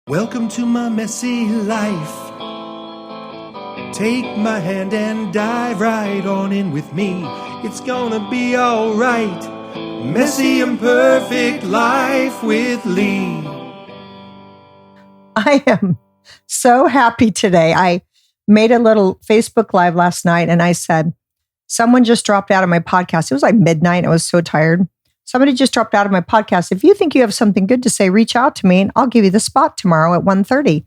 Welcome to my messy life. Take my hand and dive right on in with me. It's gonna be alright. Messy imperfect life with Leigh. I am so happy today. I made a little Facebook Live last night and I said, someone just dropped out of my podcast. It was like midnight. I was so tired. Somebody just dropped out of my podcast. If you think you have something good to say, reach out to me and I'll give you the spot tomorrow at 1:30.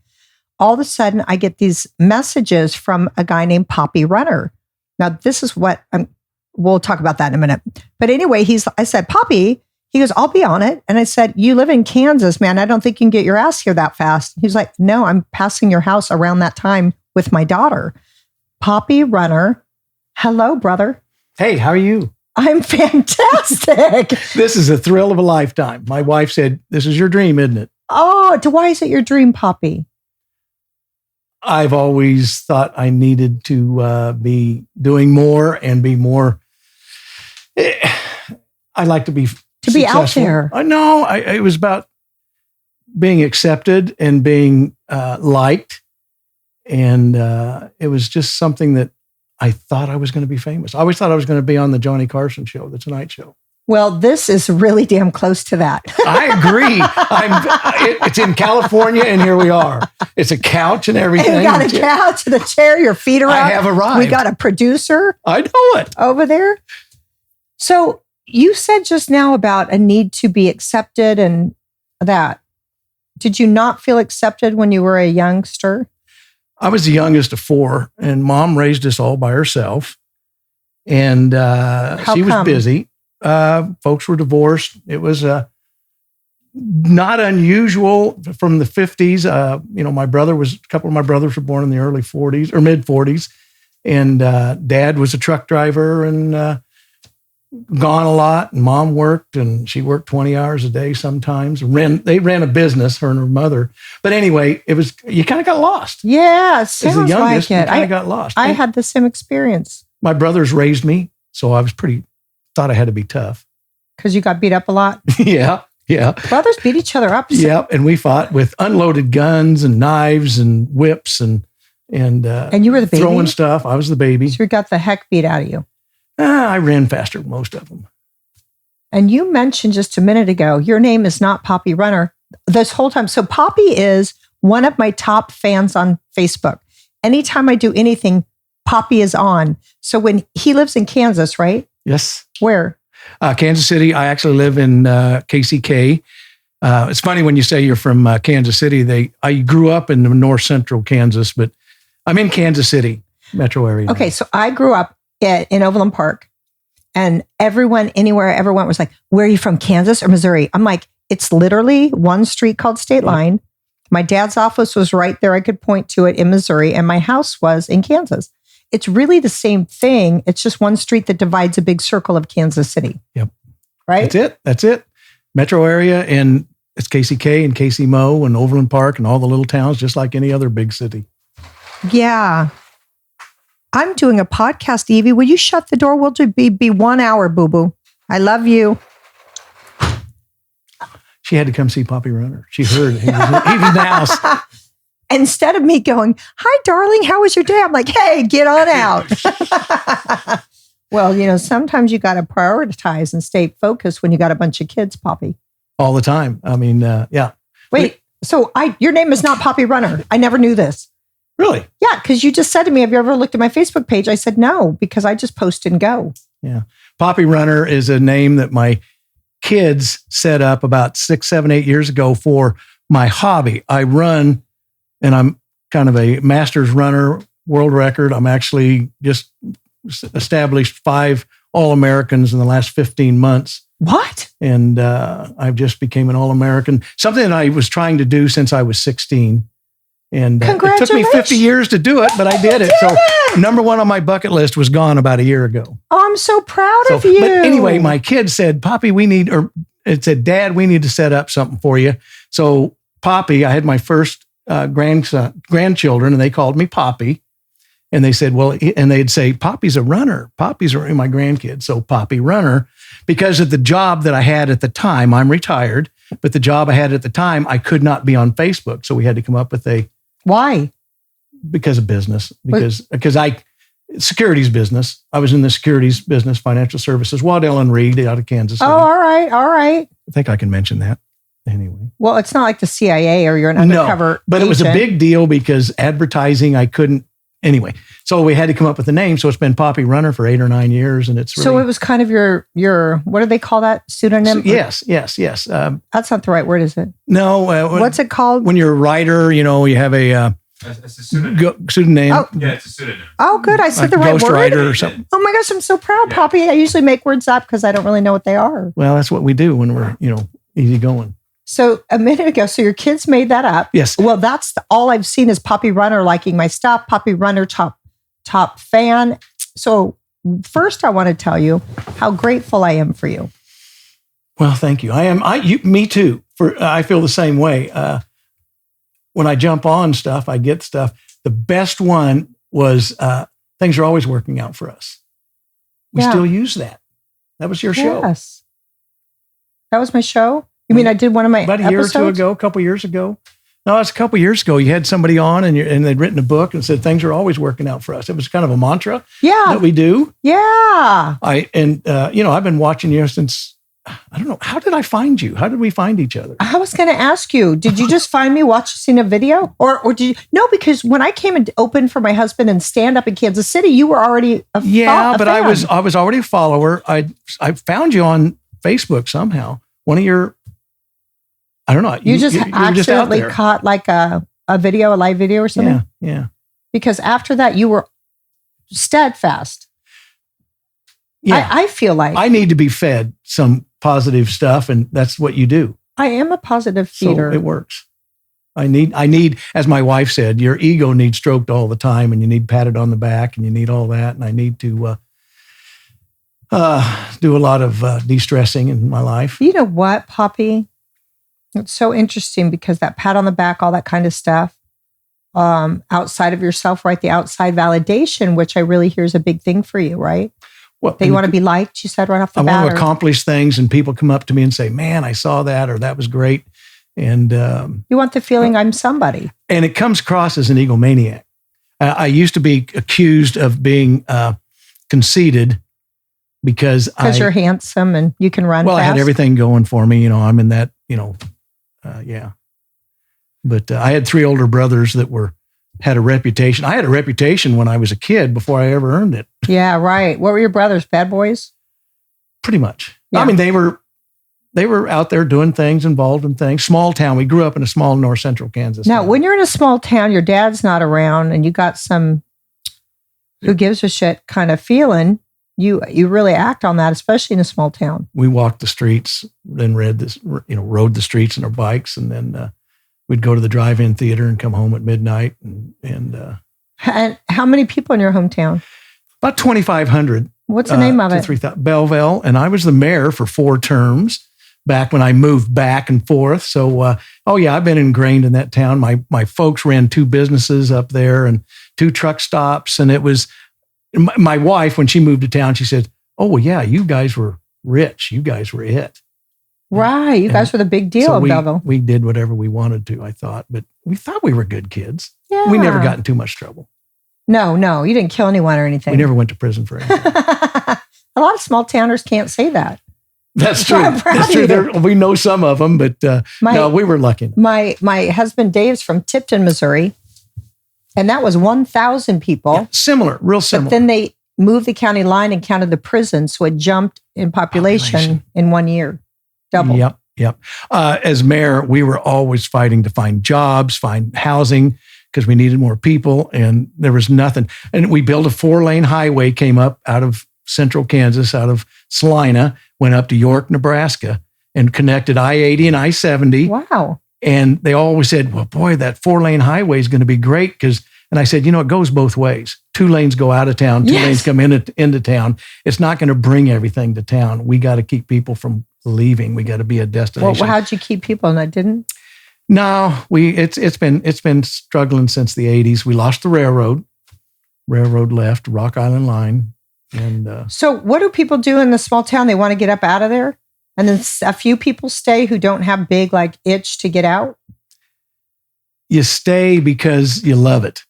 All of a sudden, I get these messages from a guy named Poppy Runner. Now, this is what we'll talk about that in a minute. But anyway, I said, Poppy, he goes, I'll be on it. And I said, you live in Kansas, man. I don't think you can get your ass here that fast. He's like, no, I'm passing your house around that time with my daughter. Poppy Runner. Hello, brother. Hey, how are you? I'm fantastic. This is a thrill of a lifetime. My wife said, this is your dream, isn't it? Oh, why is it your dream, Poppy? I've always thought I needed to be doing more and be more. I like to be successful. Out there. No, it was about being accepted and being liked. And it was just something that I thought I was going to be famous. I always thought I was going to be on the Johnny Carson show, the Tonight Show. Well, this is really damn close to that. I agree. It's in California, and here we are. It's a couch and everything. You got a couch and a chair. Your feet are up. I have arrived. We got a producer. I know it. Over there. So you said just now about a need to be accepted and that. Did you not feel accepted when you were a youngster? I was the youngest of four, and Mom raised us all by herself. And she was busy. Folks were divorced. It was not unusual from the 50s. A couple of my brothers were born in the early 40s or mid 40s. And Dad was a truck driver and gone a lot. And Mom worked, and she worked 20 hours a day sometimes. They ran a business, her and her mother. But anyway, you kind of got lost. Yeah, sounds As the youngest, like it. You kind of got lost. I had the same experience. My brothers raised me, so I was thought I had to be tough. Because you got beat up a lot? Yeah. Brothers beat each other up. Yeah, and we fought with unloaded guns and knives and whips and you were the baby? Throwing stuff. I was the baby. So you got the heck beat out of you. I ran faster than most of them. And you mentioned just a minute ago, your name is not Poppy Runner this whole time. So Poppy is one of my top fans on Facebook. Anytime I do anything, Poppy is on. So when he lives in Kansas, right? Yes. Where? Kansas City. I actually live in KCK. It's funny when you say you're from Kansas City. I grew up in north central Kansas, but I'm in Kansas City metro area. Okay, so I grew up in Overland Park, and everyone, anywhere I ever went, was like, where are you from, Kansas or Missouri? I'm like, it's literally one street called State Line. My dad's office was right there. I could point to it in Missouri, and my house was in Kansas. It's really the same thing. It's just one street that divides a big circle of Kansas City. Yep. Right? That's it. Metro area, and it's KCK and KCMO and Overland Park and all the little towns, just like any other big city. Yeah. I'm doing a podcast, Evie. Will you shut the door? We'll be 1 hour, boo-boo. I love you. She had to come see Poppy Runner. She heard he was in the house. Instead of me going, hi, darling, how was your day? I'm like, hey, get on out. Well, sometimes you got to prioritize and stay focused when you got a bunch of kids, Poppy. All the time. I mean, yeah. Wait, so your name is not Poppy Runner. I never knew this. Really? Yeah, because you just said to me, have you ever looked at my Facebook page? I said, no, because I just post and go. Yeah. Poppy Runner is a name that my kids set up about 6, 7, 8 years ago for my hobby. I run, and I'm kind of a master's runner, world record. I'm actually just established 5 All-Americans in the last 15 months. What? And I've just became an All-American, something that I was trying to do since I was 16. And it took me 50 years to do it, but I did it. So number one on my bucket list was gone about a year ago. Oh, I'm so proud of you. But anyway, my kid said, Poppy, it said, Dad, we need to set up something for you. So Poppy, I had my first grandchildren, and they called me Poppy. And they said, and they'd say, Poppy's a runner. Poppy's my grandkid. So Poppy Runner, because of the job that I had at the time, I'm retired. But the job I had at the time, I could not be on Facebook. So we had to come up with Why? Because of business, because securities business. I was in the securities business, financial services, Waddell and Reed out of Kansas City. Oh, all right. I think I can mention that anyway. Well, it's not like the CIA or you're an undercover but agent. It was a big deal because advertising, I couldn't. Anyway, so we had to come up with a name. So it's been Poppy Runner for 8 or 9 years, and it's really, so it was kind of your what do they call that, pseudonym? Yes. That's not the right word, is it? No. What's it called? When you're a writer, you have a it's a pseudonym. Pseudonym. Oh. Yeah, it's a pseudonym. Oh, good. I said the right Ghost word. writer or something. Oh my gosh, I'm so proud, Yeah. Poppy. I usually make words up because I don't really know what they are. Well, that's what we do when we're easy going. So a minute ago, so your kids made that up. Yes. Well, that's all I've seen is Poppy Runner liking my stuff. Poppy Runner top fan. So first, I want to tell you how grateful I am for you. Well, thank you. Me too. I feel the same way. When I jump on stuff, I get stuff. The best one was things are always working out for us. We still use that. That was your show. Yes. That was my show? You mean I did one of my about a year or two ago, a couple years ago? No, it's a couple years ago. You had somebody on and they'd written a book and said things are always working out for us. It was kind of a mantra that we do. Yeah. I've been watching you since, I don't know, how did I find you? How did we find each other? I was going to ask you, did you just find me watching a video? Or did you? No, because when I came and opened for my husband and stand up in Kansas City, you were already a fan. I was already a follower. I found you on Facebook somehow. One of your, I don't know. You just accidentally caught like a live video or something? Yeah. Because after that, you were steadfast. Yeah. I feel like I need to be fed some positive stuff, and that's what you do. I am a positive feeder. So it works. I need, as my wife said, your ego needs stroked all the time, and you need patted on the back, and you need all that. And I need to do a lot of de-stressing in my life. You know what, Poppy? It's so interesting because that pat on the back, all that kind of stuff, outside of yourself, right? The outside validation, which I really hear is a big thing for you, right? Well, that you want to be liked, you said right off the bat. I want to accomplish things, and people come up to me and say, "Man, I saw that," or "That was great." And you want the feeling I'm somebody. And it comes across as an egomaniac. I used to be accused of being conceited because you're handsome and you can run fast. I had everything going for me. I'm in that, yeah. But I had 3 older brothers that had a reputation. I had a reputation when I was a kid before I ever earned it. Yeah, right. What were your brothers? Bad boys? Pretty much. Yeah. I mean, they were out there doing things, involved in things. Small town. We grew up in a small north central Kansas. Now, town. when you're in a small town, your dad's not around and you got some who gives a shit kind of feeling, you really act on that, especially in a small town. We walked the streets, then rode the streets on our bikes, and then we'd go to the drive-in theater and come home at midnight. And how many people in your hometown? About 2,500. What's the name of it? 3,000. Belleville. And I was the mayor for 4 terms back when I moved back and forth. So, I've been ingrained in that town. My folks ran 2 businesses up there and 2 truck stops. And it was my wife, when she moved to town, she said, "Oh, well, yeah, you guys were rich. You guys were it." Right. You guys were the big deal in Belleville. We did whatever we wanted to, I thought. But we thought we were good kids. Yeah. We never got in too much trouble. No, you didn't kill anyone or anything. We never went to prison for anything. A lot of small towners can't say that. That's true. That's true. We know some of them, but no, we were lucky. My husband Dave's from Tipton, Missouri, and that was 1,000 people. Yeah, similar, real similar. But then they moved the county line and counted the prison, so it jumped in population in 1 year, double. Yep. As mayor, we were always fighting to find jobs, find housing, because we needed more people, and there was nothing. And we built a 4-lane highway, came up out of central Kansas, out of Salina, went up to York, Nebraska, and connected I-80 and I-70. Wow. And they always said, "Well, boy, that 4-lane highway is going to be great." And I said, it goes both ways. 2 lanes go out of town, 2 lanes come into town. It's not going to bring everything to town. We got to keep people from leaving. We got to be a destination. Well, how'd you keep people and I didn't? No, it's been struggling since the 80s. We lost the railroad. Railroad left, Rock Island Line. And so what do people do in the small town? They want to get up out of there? And then a few people stay who don't have big like itch to get out. You stay because you love it.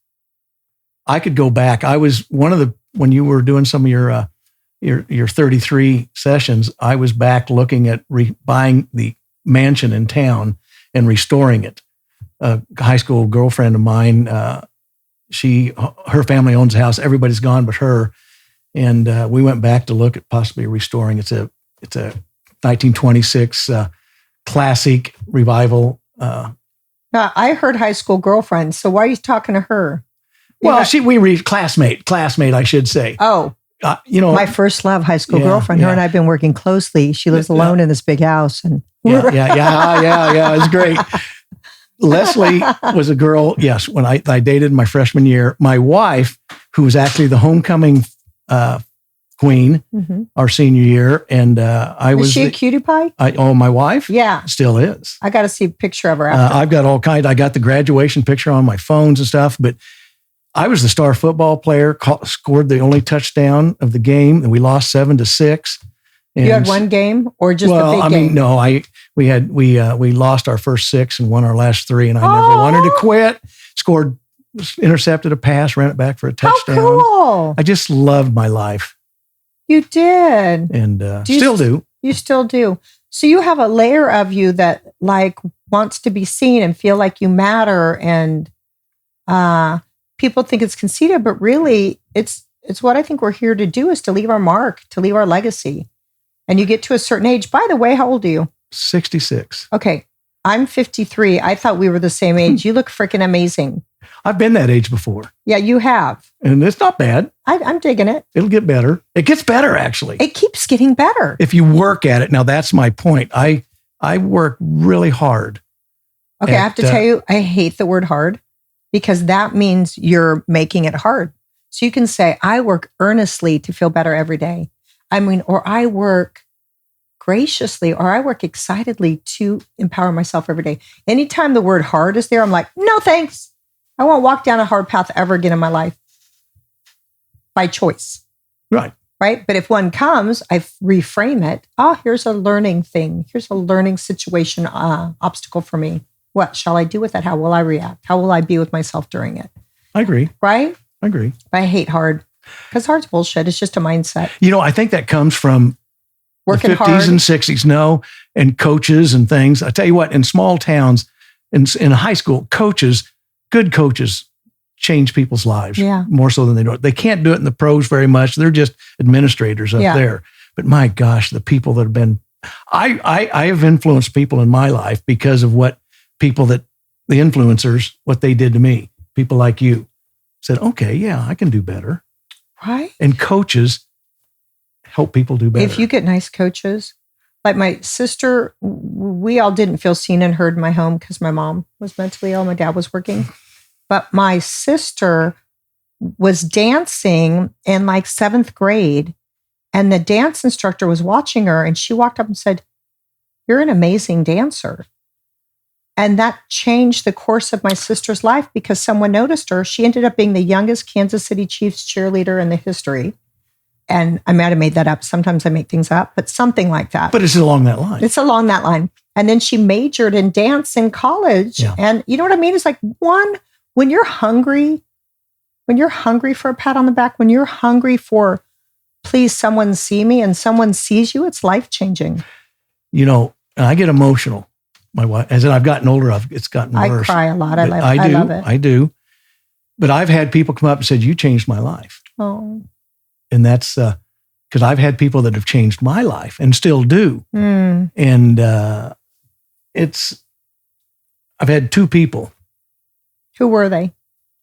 I could go back. I was when you were doing some of your 33 sessions, I was back looking at buying the mansion in town and restoring it. A high school girlfriend of mine, her family owns a house. Everybody's gone but her. And we went back to look at possibly restoring. It's a 1926 classic revival. Now, I heard high school girlfriend. So why are you talking to her? Classmate, I should say. Oh, my first love, high school girlfriend. Her and I've been working closely. She lives alone in this big house, and it's great. Leslie was a girl. Yes, when I dated my freshman year, my wife, who was actually the homecoming queen, our senior year, and was she a cutie pie? My wife, still is. I got to see a picture of her. After. I've got all kinds. I got the graduation picture on my phones and stuff, but. I was the star football player, scored the only touchdown of the game, and we lost 7-6. And you had one game or just the big game? No, we lost our first 6 and won our last 3, and I never wanted to quit. Intercepted a pass, ran it back for a touchdown. How cool. I just loved my life. You did. And still do. You still do. So you have a layer of you that like wants to be seen and feel like you matter, and people think it's conceited, but really it's what I think we're here to do, is to leave our mark, to leave our legacy. And you get to a certain age. By the way, how old are you? 66. Okay. I'm 53. I thought we were the same age. You look freaking amazing. I've been that age before. Yeah, you have. And it's not bad. I'm digging it. It'll get better. It gets better, actually. It keeps getting better. If you work at it. Now, that's my point. I work really hard. Okay, I have to tell you, I hate the word hard, because that means you're making it hard. So you can say, I work earnestly to feel better every day. Or I work graciously, or I work excitedly to empower myself every day. Anytime the word hard is there, I'm like, no, thanks. I won't walk down a hard path ever again in my life by choice. Right. Right. But if one comes, I reframe it. Oh, here's a learning thing. Here's a learning situation, obstacle for me. What shall I do with that? How will I react? How will I be with myself during it? I agree. Right? I agree. I hate hard, because hard's bullshit. It's just a mindset. I think that comes from working the 50s hard and 60s, and coaches and things. I tell you what, in small towns, in high school, good coaches change people's lives more so than they do. They can't do it in the pros very much. They're just administrators up there. But my gosh, the people that have been, I have influenced people in my life because of what the influencers, what they did to me. People like you said, okay, yeah, I can do better. Right. And coaches help people do better. If you get nice coaches, like my sister, we all didn't feel seen and heard in my home because my mom was mentally ill. My dad was working. But my sister was dancing in like 7th grade, and the dance instructor was watching her, and she walked up and said, "You're an amazing dancer." And that changed the course of my sister's life because someone noticed her. She ended up being the youngest Kansas City Chiefs cheerleader in the history. And I might have made that up. Sometimes I make things up, but something like that. But it's along that line. It's along that line. And then she majored in dance in college. Yeah. And you know what I mean? It's like when you're hungry for a pat on the back, when you're hungry for, please, someone see me, and someone sees you, it's life-changing. And I get emotional. My wife, as I've gotten older, it's gotten worse. I cry a lot. I love it. I do. But I've had people come up and said, "You changed my life." Oh. And that's because I've had people that have changed my life and still do. Mm. And I've had 2 people. Who were they?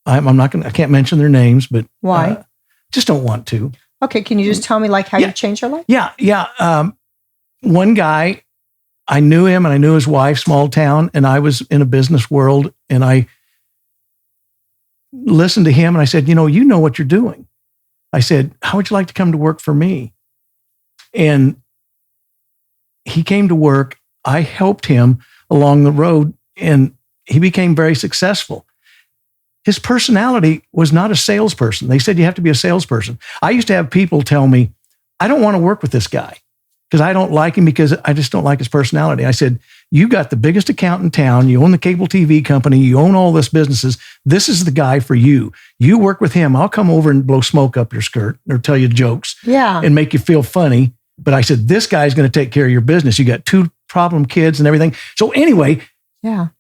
I can't mention their names, but why? Just don't want to. Okay. Can you just tell me how you changed your life? Yeah. One guy, I knew him and I knew his wife, small town, and I was in a business world, and I listened to him and I said, you know what you're doing. I said, how would you like to come to work for me? And he came to work. I helped him along the road, and he became very successful. His personality was not a salesperson. They said you have to be a salesperson. I used to have people tell me, I don't want to work with this guy. because I don't like him because I just don't like his personality. I said, you got the biggest account in town. You own the cable TV company. You own all this businesses. This is the guy for you. You work with him. I'll come over and blow smoke up your skirt or tell you jokes and make you feel funny. But I said, this guy's going to take care of your business. You got 2 problem kids and everything. So anyway,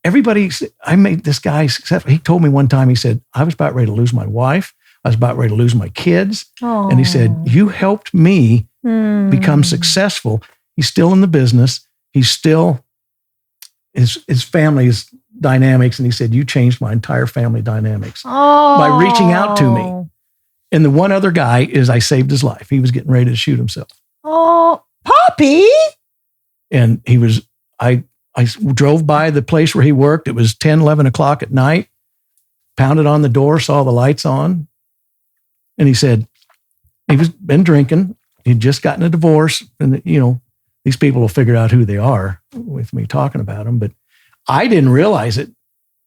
everybody, I made this guy successful. He told me one time, he said, I was about ready to lose my wife. I was about ready to lose my kids. And he said, you helped me become successful. He's still in the business. He's still, his family's dynamics. And he said, you changed my entire family dynamics by reaching out to me. And the one other guy is I saved his life. He was getting ready to shoot himself. Oh, Poppy. And he was, I drove by the place where he worked. It was 10, 11 o'clock at night, pounded on the door, saw the lights on. And he said, he was been drinking. He'd just gotten a divorce. And, these people will figure out who they are with me talking about them. But I didn't realize it.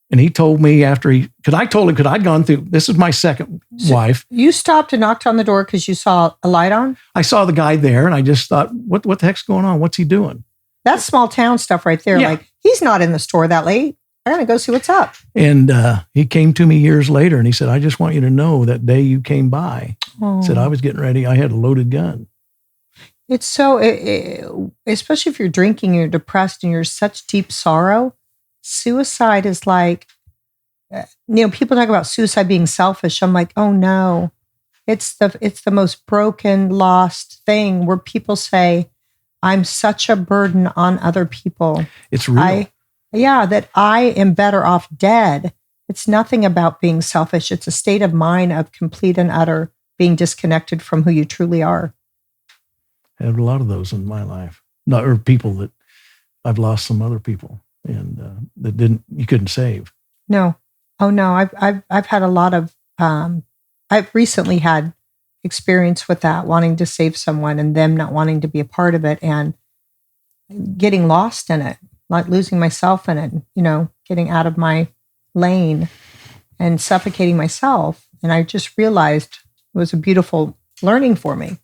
And he told me because I told him, because I'd gone through, this is my second wife. You stopped and knocked on the door because you saw a light on? I saw the guy there and I just thought, what the heck's going on? What's he doing? That's small town stuff right there. Like, he's not in the store that late. I got to go see what's up. And he came to me years later and he said, I just want you to know that day you came by, said I was getting ready. I had a loaded gun. It's so, especially if you're drinking, you're depressed and you're such deep sorrow. Suicide is like, people talk about suicide being selfish. I'm like, oh no, it's the most broken, lost thing where people say, I'm such a burden on other people. It's real. That I am better off dead. It's nothing about being selfish. It's a state of mind of complete and utter being disconnected from who you truly are. I have a lot of those in my life. Or people that I've lost some other people and that you couldn't save. No. Oh no. I've had a lot of, I've recently had experience with that, wanting to save someone and them not wanting to be a part of it and getting lost in it, like losing myself in it, getting out of my lane and suffocating myself. And I just realized it was a beautiful learning for me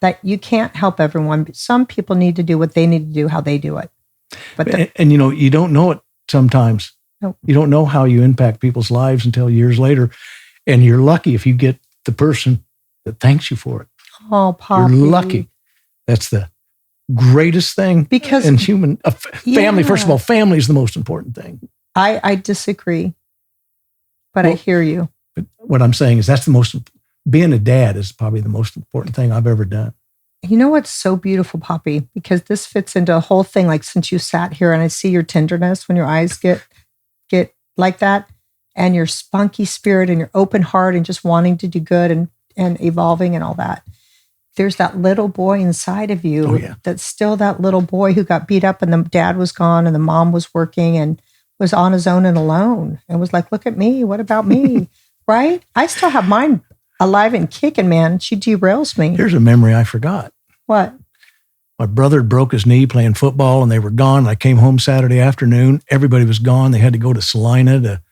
that you can't help everyone, but some people need to do what they need to do, how they do it. But you don't know it sometimes. No. You don't know how you impact people's lives until years later. And you're lucky if you get the person that thanks you for it. Oh, Poppy. You're lucky. That's the greatest thing in human family. First of all, family is the most important thing. I disagree, but I hear you. But what I'm saying is being a dad is probably the most important thing I've ever done. You know what's so beautiful, Poppy? Because this fits into a whole thing. Like, since you sat here and I see your tenderness when your eyes get like that, and your spunky spirit and your open heart and just wanting to do good and evolving and all that. There's that little boy inside of you that's still that little boy who got beat up and the dad was gone and the mom was working and was on his own and alone and was like, look at me. What about me? Right? I still have mine alive and kicking, man. She derails me. Here's a memory I forgot. What? My brother broke his knee playing football and they were gone. I came home Saturday afternoon. Everybody was gone. They had to go to Salina to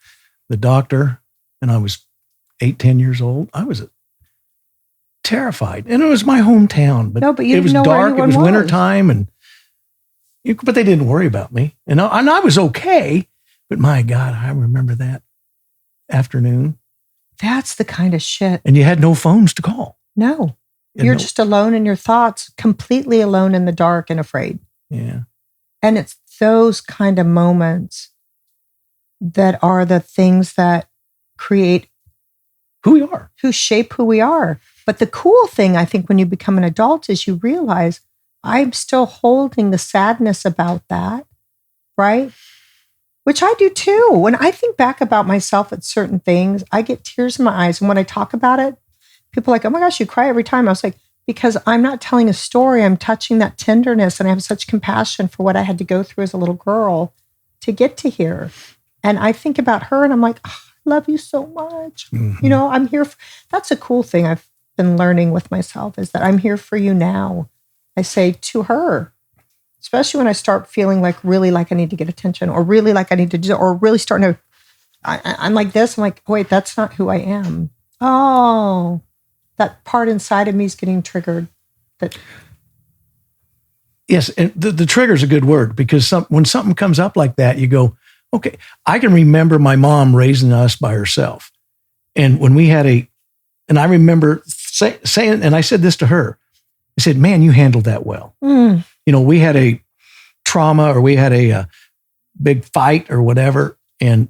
the doctor. And I was 10 years old. I was terrified. And it was my hometown. But you it was didn't know dark. It was wintertime. But they didn't worry about me. And I was okay. But my God, I remember that afternoon. That's the kind of shit. And you had no phones to call. No. You're just alone in your thoughts, completely alone in the dark and afraid. Yeah. And it's those kind of moments that are the things that create who we are, who shape who we are. But the cool thing, I think, when you become an adult is you realize I'm still holding the sadness about that, right? Which I do too. When I think back about myself at certain things, I get tears in my eyes. And when I talk about it, people are like, oh my gosh, you cry every time. I was like, because I'm not telling a story. I'm touching that tenderness. And I have such compassion for what I had to go through as a little girl to get to here. And I think about her and I'm like, oh, I love you so much. Mm-hmm. I'm here. That's a cool thing I've been learning with myself is that I'm here for you now. I say to her, especially when I start feeling really like I need to get attention or really like I need to do, or really starting to, I'm like this. I'm like, wait, that's not who I am. Oh, that part inside of me is getting triggered. That. Well, you know, you don't know it sometimes. You know what I'm saying is that's the most being a dad is probably the most important thing I've ever done. You know, I was okay, but my God, I remember that afternoon. Yes, and the trigger is a good word, because when something comes up like that, you go, okay, I can remember my mom raising us by herself. And when we had and I remember saying, and I said this to her, I said, man, you handled that well. You know, we had a trauma, or we had a big fight or whatever. And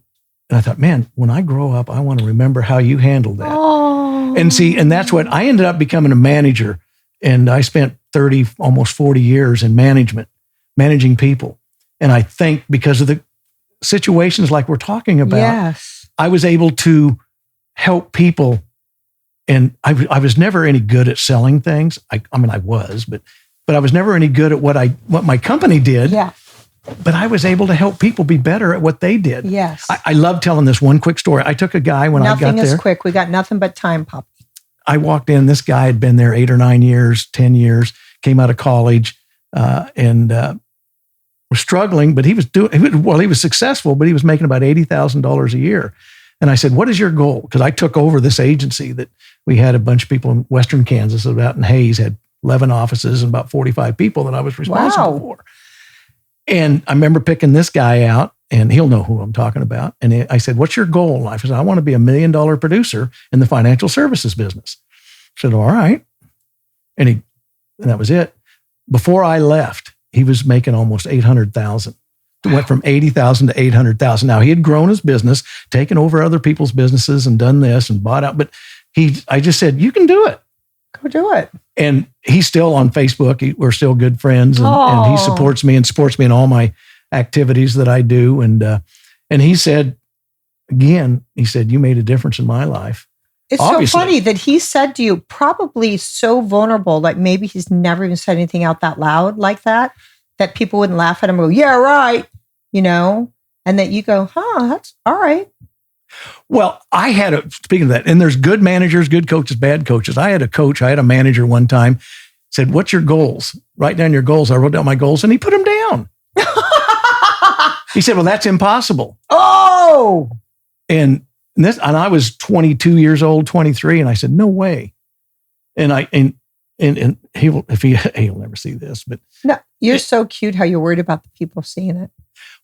I thought, man, when I grow up, I want to remember how you handled that. Oh. And that's what I ended up becoming a manager. And I spent 30, almost 40 years in management, managing people. And I think because of the situations like we're talking about, yes, I was able to help people. And I was never any good at selling things. I mean, I was, but I was never any good at what my company did. Yeah. But I was able to help people be better at what they did. Yes. I love telling this one quick story. I took a guy when I got there. Nothing is quick. We got nothing but time, Pop. I walked in. This guy had been there 8 or 9 years, 10 years, came out of college, and was struggling. But he was successful, but he was making about $80,000 a year. And I said, what is your goal? Because I took over this agency that we had a bunch of people in Western Kansas, out in Hayes, had 11 offices and about 45 people that I was responsible for. And I remember picking this guy out, and he'll know who I'm talking about. And I said, what's your goal in life? I said, I want to be $1 million producer in the financial services business. I said, all right. And that was it. Before I left, he was making almost $800,000. It went from $80,000 to $800,000. Now, he had grown his business, taken over other people's businesses and done this and bought out. But I just said, you can do it. Go do it. And he's still on Facebook. We're still good friends, and he supports me in all my activities that I do. And he said, again, you made a difference in my life. It's obviously so funny that he said to you, probably so vulnerable, like maybe he's never even said anything out that loud like that people wouldn't laugh at him and go, yeah, right. You know, and that you go, that's all right. Well, speaking of that, and there's good managers, good coaches, bad coaches. I had a manager one time said, what's your goals? Write down your goals. I wrote down my goals, and he put them down. He said, well, that's impossible. Oh, and I was 22 years old, 23. And I said, no way. And he'll never see this, but no, you're so cute how you're worried about the people seeing it.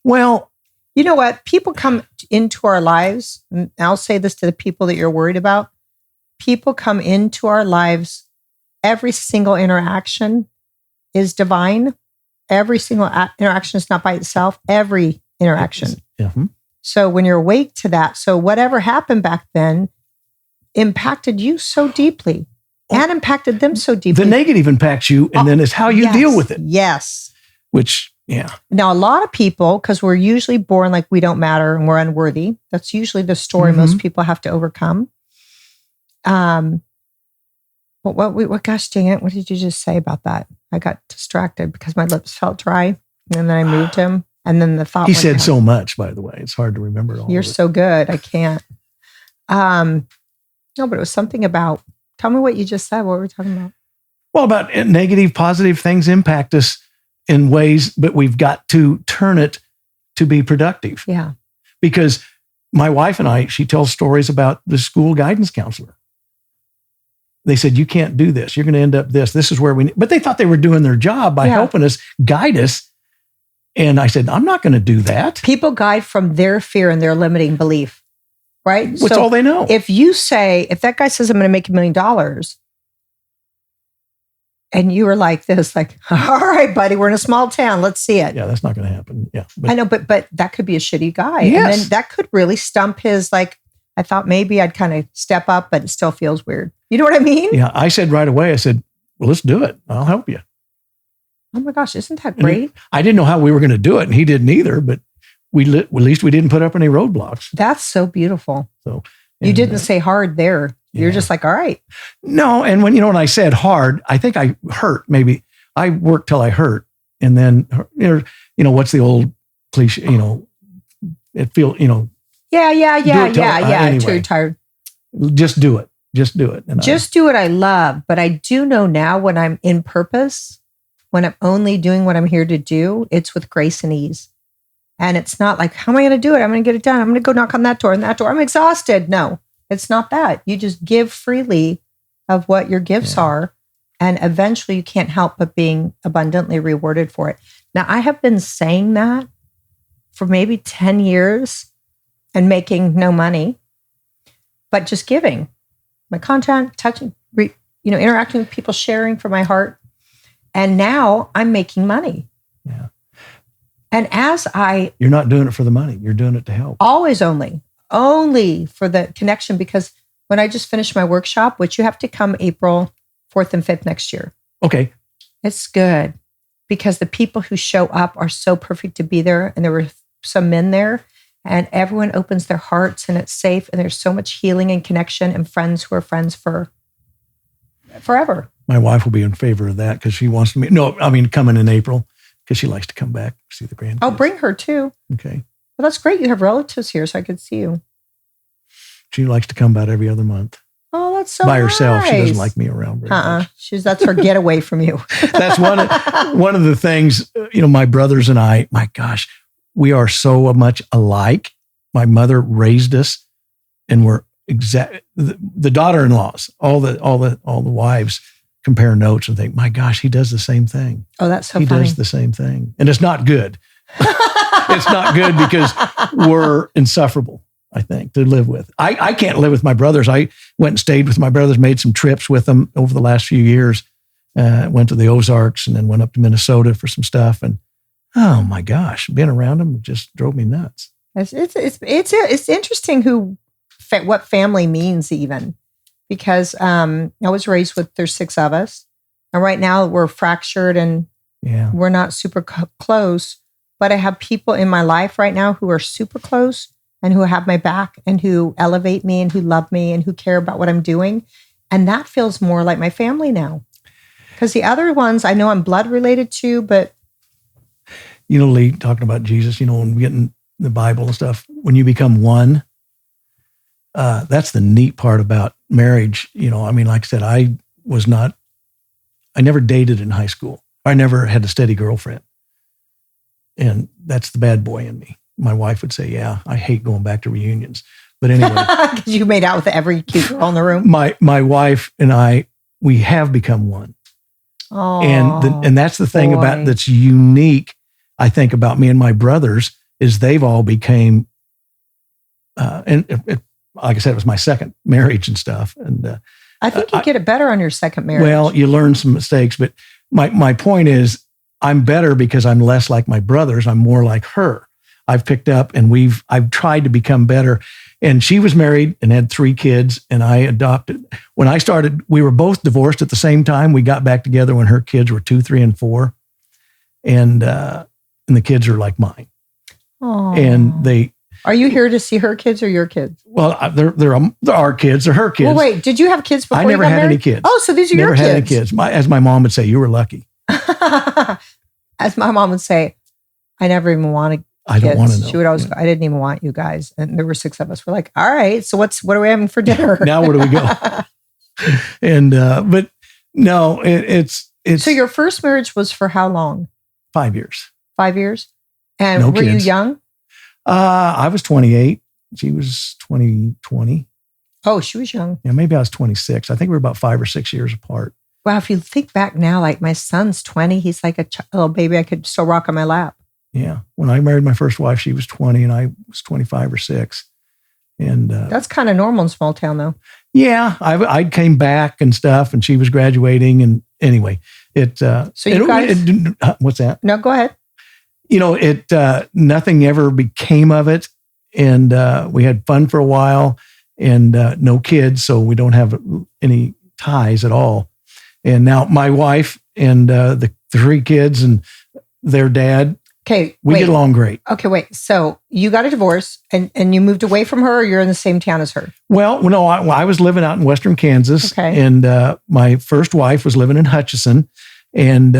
Well, you know what? People come into our lives, and I'll say this to the people that you're worried about. People come into our lives. Every single interaction is divine. Every single interaction is not by itself. Every interaction. Mm-hmm. So when you're awake to that, so whatever happened back then impacted you so deeply and impacted them so deeply. The negative impacts you, and then it's how you deal with it. Yes. Which, yeah. Now, a lot of people, because we're usually born like we don't matter and we're unworthy. That's usually the story most people have to overcome. But what gosh dang it, what did you just say about that? I got distracted because my lips felt dry, and then I moved him. And then the thought he said down. So much, by the way. It's hard to remember it all. You're so good. I can't. No, but it was something about, tell me what you just said. What were we talking about? Well, about negative, positive things impact us in ways, but we've got to turn it to be productive. Yeah. Because my wife and she tells stories about the school guidance counselor. They said, you can't do this. You're going to end up this. This is where but they thought they were doing their job by helping us, guide us. And I said, I'm not going to do that. People guide from their fear and their limiting belief, right? That's all they know. If that guy says, I'm going to make $1 million, and you were like this, like, all right, buddy, we're in a small town. Let's see it. Yeah, that's not going to happen. Yeah. I know, but that could be a shitty guy. Yes. And then that could really stump his, like, I thought maybe I'd kind of step up, but it still feels weird. You know what I mean? Yeah. I said right away, well, let's do it. I'll help you. Oh my gosh, isn't that great? I didn't know how we were going to do it, and he didn't either, but at least we didn't put up any roadblocks. That's so beautiful. So you didn't say hard there. You're just like, all right. No, and when I said hard, I think I hurt. Maybe I worked till I hurt, and then what's the old cliche? It feels Yeah. Anyway, Too tired. Just do it. Just do it. And just do what I love, but I do know now when I'm in purpose. When I'm only doing what I'm here to do, it's with grace and ease. And it's not like, how am I going to do it? I'm going to get it done. I'm going to go knock on that door and that door. I'm exhausted. No, it's not that. You just give freely of what your gifts are. And eventually you can't help but being abundantly rewarded for it. Now, I have been saying that for maybe 10 years and making no money, but just giving my content, touching, interacting with people, sharing from my heart. And now I'm making money. Yeah. And you're not doing it for the money. You're doing it to help. Always only for the connection, because when I just finished my workshop, which you have to come April 4th and 5th next year. Okay. It's good because the people who show up are so perfect to be there. And there were some men there and everyone opens their hearts and it's safe. And there's so much healing and connection and friends who are friends for forever. My wife will be in favor of that because she wants to coming in April because she likes to come back, see the grandkids. I'll bring her too. Okay. Well, that's great. You have relatives here so I could see you. She likes to come about every other month. Oh, that's so by herself. Nice. She doesn't like me around very much. That's her getaway from you. That's one of the things, my brothers and I, my gosh, we are so much alike. My mother raised us and we're the daughter-in-laws, all the wives compare notes and think, my gosh, he does the same thing. Oh, that's so funny. He does the same thing. And it's not good. It's not good because we're insufferable, I think, to live with. I can't live with my brothers. I went and stayed with my brothers, made some trips with them over the last few years. Went to the Ozarks and then went up to Minnesota for some stuff. And oh my gosh, being around them just drove me nuts. It's interesting what family means even, because I was raised with, there's 6 of us. And right now we're fractured and we're not super close. But I have people in my life right now who are super close and who have my back and who elevate me and who love me and who care about what I'm doing. And that feels more like my family now. Because the other ones I know I'm blood related to, but. Leigh, talking about Jesus, when we get in the Bible and stuff, when you become one, that's the neat part about marriage. Like I said, I never dated in high school. I never had a steady girlfriend. And that's the bad boy in me. My wife would say, yeah, I hate going back to reunions. But anyway. Because you made out with every cute girl in the room. My wife and I, we have become one. Oh, and that's the thing that's unique, I think, about me and my brothers is they've all became, like I said, it was my second marriage and stuff. And I think you get it better on your second marriage. Well, you learn some mistakes, but my point is I'm better because I'm less like my brothers. I'm more like her. I've picked up and I've tried to become better. And she was married and had 3 kids and I adopted. When I started, we were both divorced at the same time. We got back together when her kids were 2, 3, and 4. And the kids are like mine. Aww. And are you here to see her kids or your kids? Well, they're our kids. They're her kids. Well, wait, did you have kids before you got married? I never had any kids. Oh, so these are your kids. Never had any kids. As my mom would say, you were lucky. As my mom would say, I never even wanted kids. I don't want to know. She would always go, I didn't even want you guys. And there were 6 of us. We're like, all right, so what are we having for dinner? Now where do we go? And, but no, it's. So your first marriage was for how long? 5 years. 5 years? And were you young? I was 28. She was 20. Oh, she was young. Yeah, maybe I was 26. I think we were about 5 or 6 years apart. Wow, if you think back now, like my son's 20, he's like a little baby I could still rock on my lap. Yeah. When I married my first wife, she was 20 and I was 25 or 6. And that's kind of normal in small town though. Yeah. I came back and stuff and she was graduating. And anyway, so you guys, what's that? No, go ahead. Nothing ever became of it. And we had fun for a while and no kids. So we don't have any ties at all. And now my wife and the 3 kids and their dad, we get along great. Okay, wait. So you got a divorce and you moved away from her or you're in the same town as her? Well, no, I was living out in Western Kansas. Okay. And my first wife was living in Hutchinson. And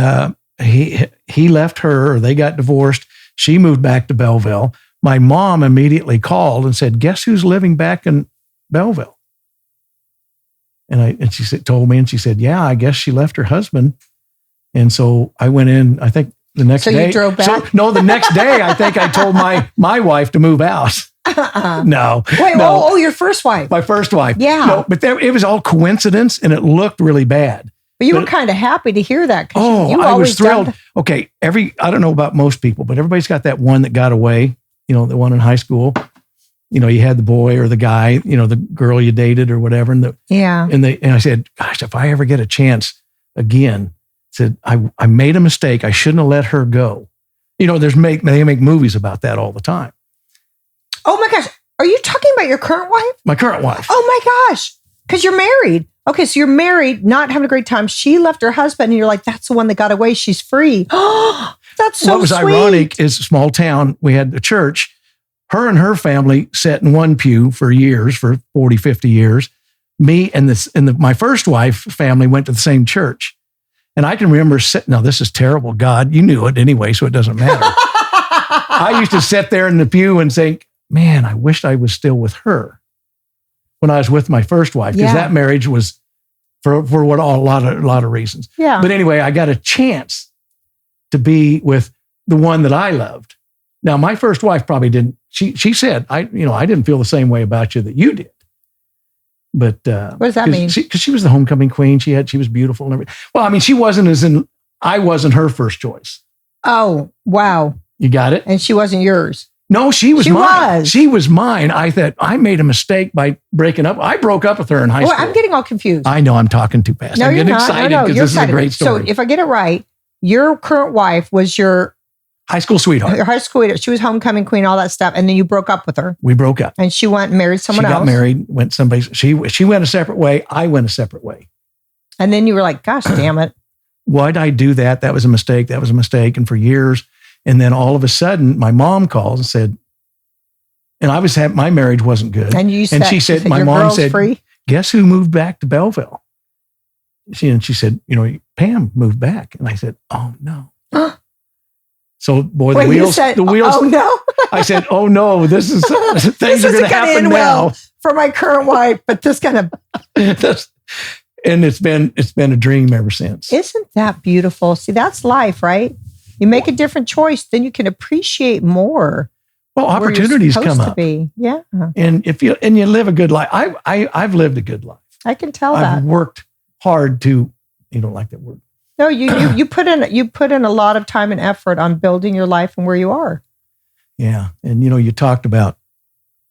he left her, or they got divorced. She moved back to Belleville. My mom immediately called and said, guess who's living back in Belleville? And she told me, and she said, yeah, I guess she left her husband. And so I went in, I think the next day. So you drove back? The next day, I think I told my wife to move out. No. Wait, no. Your first wife. My first wife. Yeah. No, but it was all coincidence and it looked really bad. But you were kind of happy to hear that. Oh, I was thrilled. Okay. I don't know about most people, but everybody's got that one that got away, the one in high school. You had the boy or the guy, the girl you dated or whatever. And I said, gosh, if I ever get a chance again, I made a mistake. I shouldn't have let her go. They make movies about that all the time. Oh my gosh. Are you talking about your current wife? My current wife. Oh my gosh. Because you're married. Okay, so you're married, not having a great time. She left her husband and you're like, that's the one that got away. She's free. Oh, that's so What was sweet. ironic is a small town. We had a church. Her and her family sat in one pew for years, for 40, 50 years. Me and my first wife family went to the same church. And I can remember sitting, now this is terrible. God, you knew it anyway, so it doesn't matter. I used to sit there in the pew and think, man, I wish I was still with her when I was with my first wife, because that marriage was for what a lot of reasons. Yeah. But anyway, I got a chance to be with the one that I loved. Now, my first wife probably didn't. She said, I didn't feel the same way about you that you did. But what does that mean? Because she was the homecoming queen. She was beautiful and everything. Well, I mean, I wasn't her first choice. Oh, wow. You got it? And she wasn't yours. No, she was mine. She was mine. I thought I made a mistake by breaking up. I broke up with her in high school. I'm getting all confused. I know I'm talking too fast. I'm getting excited because this is a great story. So if I get it right, your current wife was your high school sweetheart. Your high school sweetheart. She was homecoming queen, all that stuff. And then you broke up with her. We broke up. And she went and married someone else. She got married, went someplace. She went a separate way. I went a separate way. And then you were like, gosh, damn it. Why'd I do that? That was a mistake. That was a mistake. And for years. And then all of a sudden, my mom calls and said, and my marriage wasn't good. And she said, my mom said, free? Guess who moved back to Belleville? She said, Pam moved back. And I said, oh no. So boy, the wheels. Oh no. I said, oh no, things are going to happen now. Well for my current wife, but this kind of. And it's been a dream ever since. Isn't that beautiful? See, that's life, right? You make a different choice, then you can appreciate more. Well, opportunities come up. Yeah. And you live a good life. I've lived a good life. I can tell that. I've worked hard to, you don't like that word. No, you put in a lot of time and effort on building your life and where you are. Yeah. And you talked about.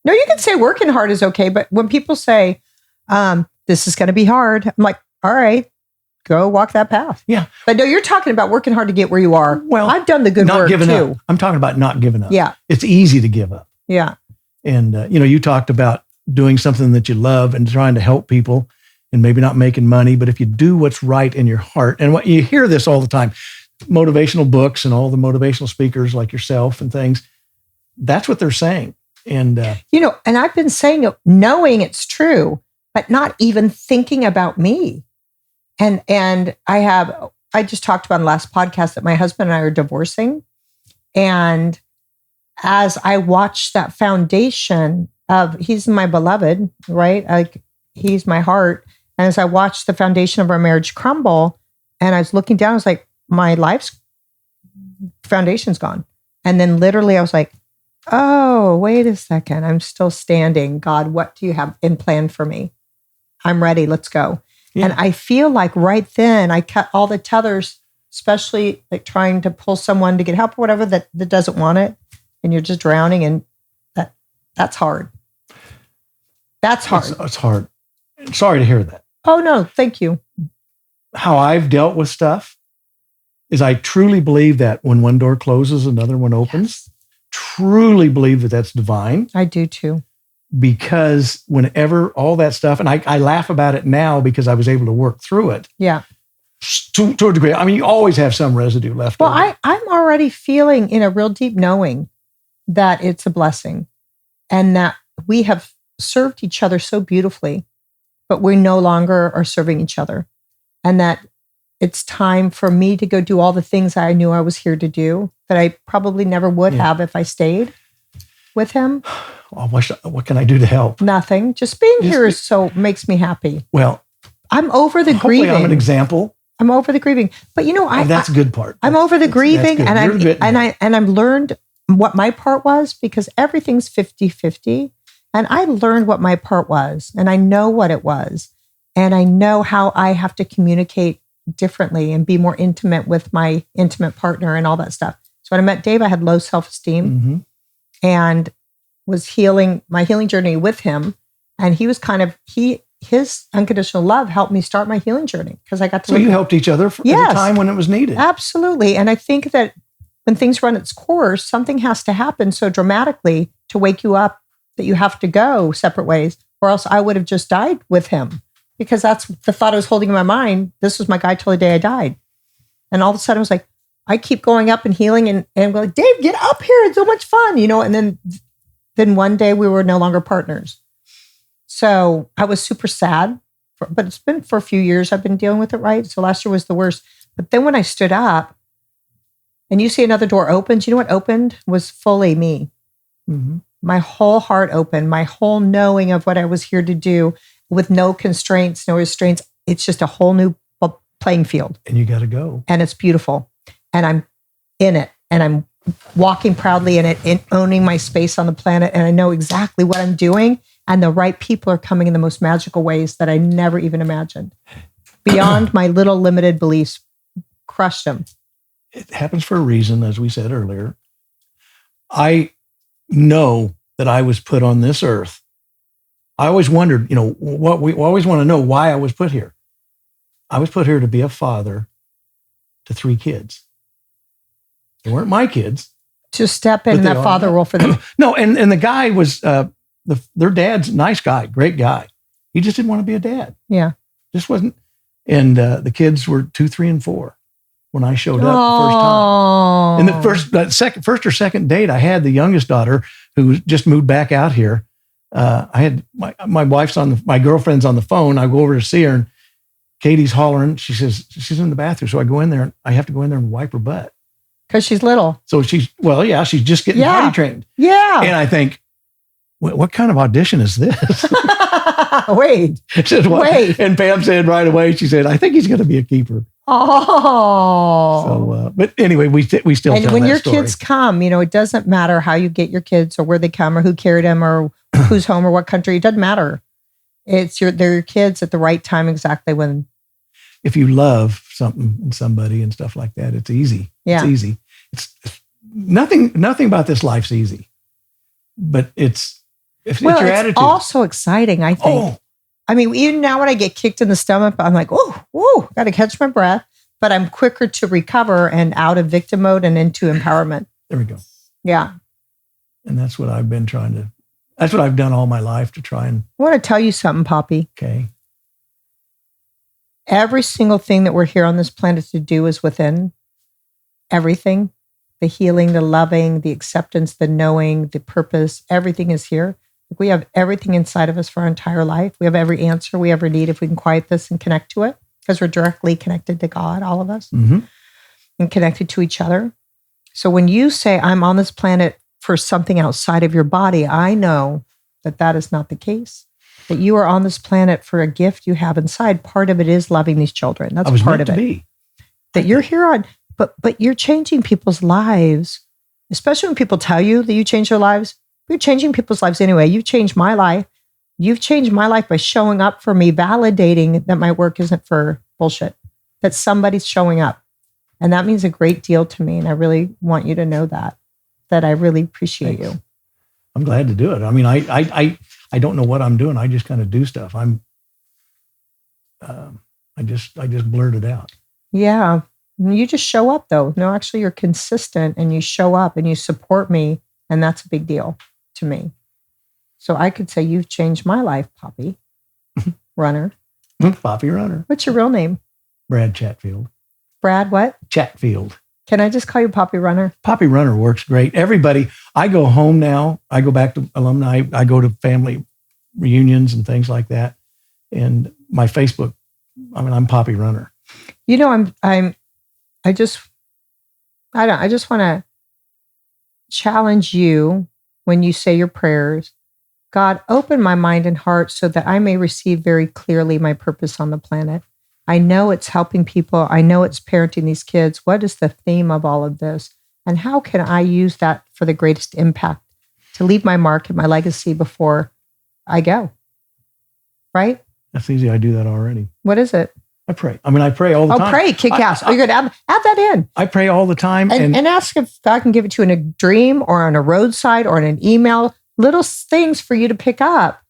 No, you can say working hard is okay, but when people say, this is going to be hard, I'm like, all right, go walk that path. Yeah. But no, you're talking about working hard to get where you are. Well, I've done the good work too. Up. I'm talking about not giving up. Yeah. It's easy to give up. Yeah. And, you talked about doing something that you love and trying to help people and maybe not making money, but if you do what's right in your heart, and what you hear this all the time, motivational books and all the motivational speakers like yourself and things, that's what they're saying. And, and I've been saying it, knowing it's true, but not even thinking about me. And I just talked about in the last podcast that my husband and I are divorcing. And as I watched that foundation he's my beloved, right? Like he's my heart. And as I watched the foundation of our marriage crumble and I was looking down, I was like, my life's foundation's gone. And then literally I was like, oh, wait a second. I'm still standing. God, what do you have in plan for me? I'm ready. Let's go. Yeah. And I feel like right then I cut all the tethers, especially like trying to pull someone to get help or whatever that doesn't want it. And you're just drowning. And that's hard. That's hard. It's hard. Sorry to hear that. Oh, no. Thank you. How I've dealt with stuff is I truly believe that when one door closes, another one opens. Yes. Truly believe that that's divine. I do too. Because whenever all that stuff, and I laugh about it now because I was able to work through it. Yeah. To a degree. I mean, you always have some residue left. Well, I'm already feeling in a real deep knowing that it's a blessing and that we have served each other so beautifully, but we no longer are serving each other. And that it's time for me to go do all the things I knew I was here to do that I probably never would have if I stayed with him. What can I do to help? Nothing. Just being here makes me happy. Well, I'm over the grieving. I'm an example. I'm over the grieving. But that's a good part. I'm over the grieving and I've learned what my part was because everything's 50-50. And I learned what my part was and I know what it was. And I know how I have to communicate differently and be more intimate with my intimate partner and all that stuff. So when I met Dave, I had low self-esteem and was healing my healing journey with him. And he was his unconditional love helped me start my healing journey because I got to. So you helped each other at a time when it was needed. Absolutely. And I think that when things run its course, something has to happen so dramatically to wake you up that you have to go separate ways, or else I would have just died with him because that's the thought I was holding in my mind. This was my guy till the day I died. And all of a sudden I was like, I keep going up and healing and I'm like, Dave, get up here. It's so much fun, and then one day we were no longer partners. So I was super sad, but it's been for a few years I've been dealing with it, right? So last year was the worst. But then when I stood up and you see another door opened, you know what opened? Was fully me. Mm-hmm. My whole heart opened, my whole knowing of what I was here to do with no constraints, no restraints. It's just a whole new playing field. And you got to go. And it's beautiful. And I'm in it and I'm walking proudly in it and owning my space on the planet. And I know exactly what I'm doing. And the right people are coming in the most magical ways that I never even imagined. Beyond my little limited beliefs, crushed them. It happens for a reason, as we said earlier. I know that I was put on this earth. I always wondered, what we always want to know why I was put here. I was put here to be a father to 3 kids. They weren't my kids. To step in that father role for them. No, and the guy was... their dad's a nice guy, great guy. He just didn't want to be a dad. Yeah. Just wasn't. And the kids were 2, 3, and 4 when I showed up the first time. And the first or second date, I had the youngest daughter who just moved back out here. I had my wife's my girlfriend's on the phone. I go over to see her and Katie's hollering. She says, she's in the bathroom. So I go in there and I have to go in there and wipe her butt. Because she's little. So she's just getting potty trained. Yeah. And I think, what kind of audition is this? Wait. Wait. And Pam said right away, she said, I think he's going to be a keeper. Oh. So, but anyway, we still tell that story. And when your kids come, it doesn't matter how you get your kids or where they come or who carried them or who's home or what country. It doesn't matter. They're your kids at the right time exactly when. If you love something and somebody and stuff like that, it's easy. Yeah. It's easy. It's nothing about this life's easy, but it's your attitude. It's also exciting, I think. Oh. I mean, even now when I get kicked in the stomach, I'm like, whoa, got to catch my breath. But I'm quicker to recover and out of victim mode and into empowerment. There we go. Yeah. And that's what I've been that's what I've done all my life to try and. I want to tell you something, Poppy. Okay. Every single thing that we're here on this planet to do is within. Everything. The healing, the loving, the acceptance, the knowing, the purpose, everything is here. We have everything inside of us for our entire life. We have every answer we ever need if we can quiet this and connect to it, because we're directly connected to God, all of us, and connected to each other. So when you say, I'm on this planet for something outside of your body, I know that that is not the case. That you are on this planet for a gift you have inside. Part of it is loving these children. That's part of it. That you're here on, but you're changing people's lives, especially when people tell you that you change their lives. You're changing people's lives anyway. You've changed my life. You've changed my life by showing up for me, validating that my work isn't for bullshit, that somebody's showing up. And that means a great deal to me. And I really want you to know that I really appreciate you. I'm glad to do it. I mean, I don't know what I'm doing. I just kind of do stuff. I just blurt it out. Yeah. You just show up though. No, actually you're consistent and you show up and you support me. And that's a big deal to me. So I could say you've changed my life, Poppy Runner. Poppy Runner. What's your real name? Brad Chatfield. Brad what? Chatfield. Can I just call you Poppy Runner? Poppy Runner works great. Everybody, I go home now. I go back to alumni. I go to family reunions and things like that. And my Facebook, I'm Poppy Runner. I just want to challenge you when you say your prayers. God, open my mind and heart so that I may receive very clearly my purpose on the planet. I know it's helping people. I know it's parenting these kids. What is the theme of all of this? And how can I use that for the greatest impact to leave my mark and my legacy before I go? Right? That's easy. I do that already. What is it? I pray. I mean, I pray all the time. Oh, pray, kick ass. Oh, you're going to add that in. I pray all the time. And ask if God can give it to you in a dream or on a roadside or in an email. Little things for you to pick up.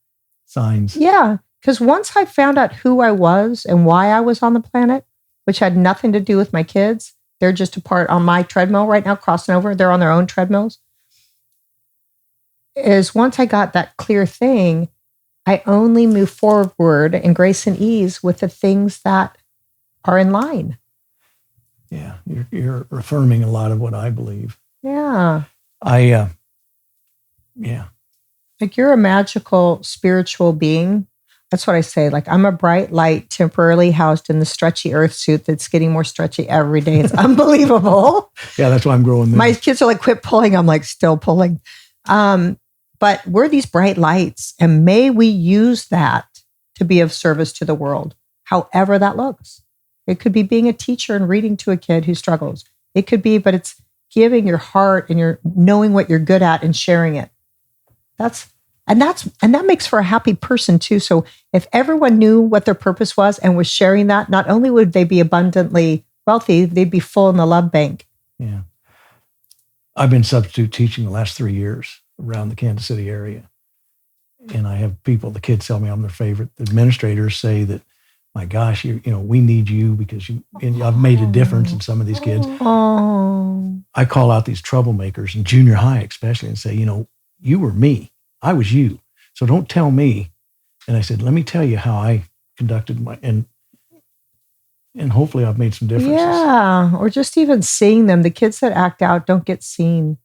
Signs. Yeah. Because once I found out who I was and why I was on the planet, which had nothing to do with my kids, they're just a part on my treadmill right now, crossing over. They're on their own treadmills. Is once I got that clear thing, I only move forward in grace and ease with the things that are in line. Yeah. You're affirming a lot of what I believe. Yeah. Yeah. Like you're a magical spiritual being. That's what I say. Like I'm a bright light temporarily housed in the stretchy earth suit that's getting more stretchy every day. It's unbelievable. Yeah, that's why I'm growing. My kids are like, quit pulling. I'm like, still pulling. But we're these bright lights, and may we use that to be of service to the world, however that looks. It could be being a teacher and reading to a kid who struggles. It could be, but it's giving your heart and your knowing what you're good at and sharing it. And that makes for a happy person too. So if everyone knew what their purpose was and was sharing that, not only would they be abundantly wealthy, they'd be full in the love bank. Yeah. I've been substitute teaching the last 3 years around the Kansas City area. And I have people, the kids tell me I'm their favorite. The administrators say that, my gosh, we need you because I've made a difference in some of these kids. Oh. I call out these troublemakers in junior high especially and say, you were me. I was you. So don't tell me. And I said, let me tell you how I conducted and hopefully I've made some differences. Yeah. Or just even seeing them. The kids that act out don't get seen.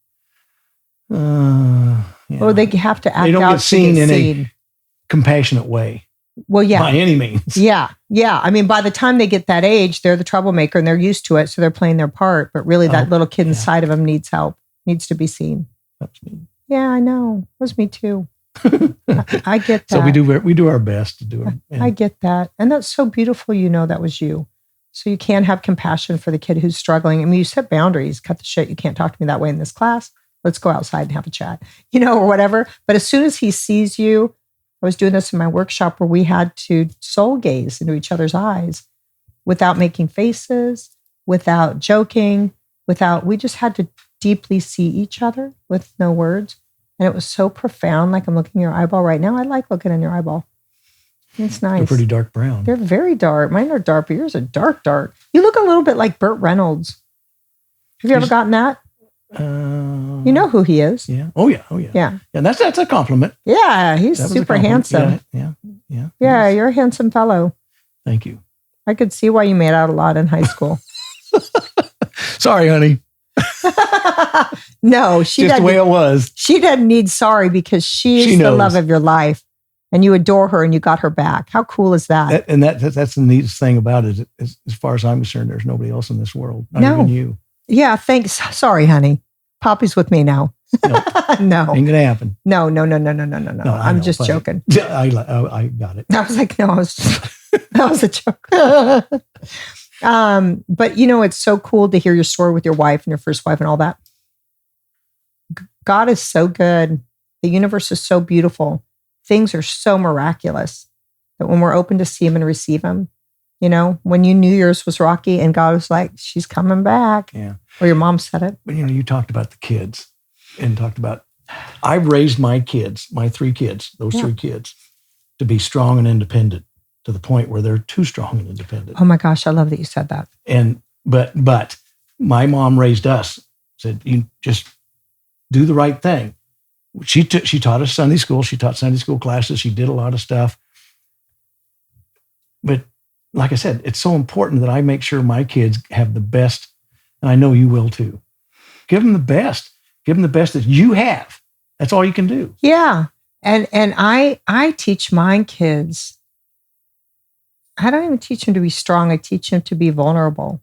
Yeah. Or they have to act out. They don't get seen in a compassionate way. Well, yeah. By any means. Yeah. Yeah. I mean, by the time they get that age, they're the troublemaker and they're used to it. So they're playing their part. But really that little kid inside of them needs help, needs to be seen. That's me. Yeah, I know. It was me too. I get that. So we do our best to do it. I get that. And that's so beautiful. That was you. So you can have compassion for the kid who's struggling. I mean, you set boundaries, cut the shit. You can't talk to me that way in this class. Let's go outside and have a chat, or whatever. But as soon as he sees you, I was doing this in my workshop where we had to soul gaze into each other's eyes without making faces, without joking, we just had to deeply see each other with no words. And it was so profound. Like I'm looking in your eyeball right now. I like looking in your eyeball. It's nice. They're pretty dark brown. They're very dark. Mine are dark, but yours are dark. You look a little bit like Burt Reynolds. Have you ever gotten that? You know who he is. Yeah. Oh, yeah. Yeah. And that's a compliment. Yeah. He's super handsome. Yeah. You're a handsome fellow. Thank you. I could see why you made out a lot in high school. Sorry, honey. No, she just the way it was. She doesn't need sorry because she's the love of your life and you adore her and you got her back. How cool is that? That's the neatest thing about it. As far as I'm concerned, there's nobody else in this world. Not even you. Yeah, thanks. Sorry, honey. Poppy's with me now. No. Ain't gonna happen. No. I'm just joking. I got it. I was like, no, that was a joke. But it's so cool to hear your story with your wife and your first wife and all that. God is so good. The universe is so beautiful. Things are so miraculous that when we're open to see him and receive him, when you knew yours was rocky and God was like, she's coming back. Yeah. Or your mom said it. But you talked about the kids and talked about, I've raised my kids, my 3 kids, those 3 kids, to be strong and independent to the point where they're too strong and independent. Oh my gosh, I love that you said that. But my mom raised us, said, you just do the right thing. She taught us Sunday school. She taught Sunday school classes. She did a lot of stuff. But like I said, it's so important that I make sure my kids have the best, and I know you will too. Give them the best. Give them the best that you have. That's all you can do. Yeah. And I teach my kids, I don't even teach them to be strong. I teach them to be vulnerable.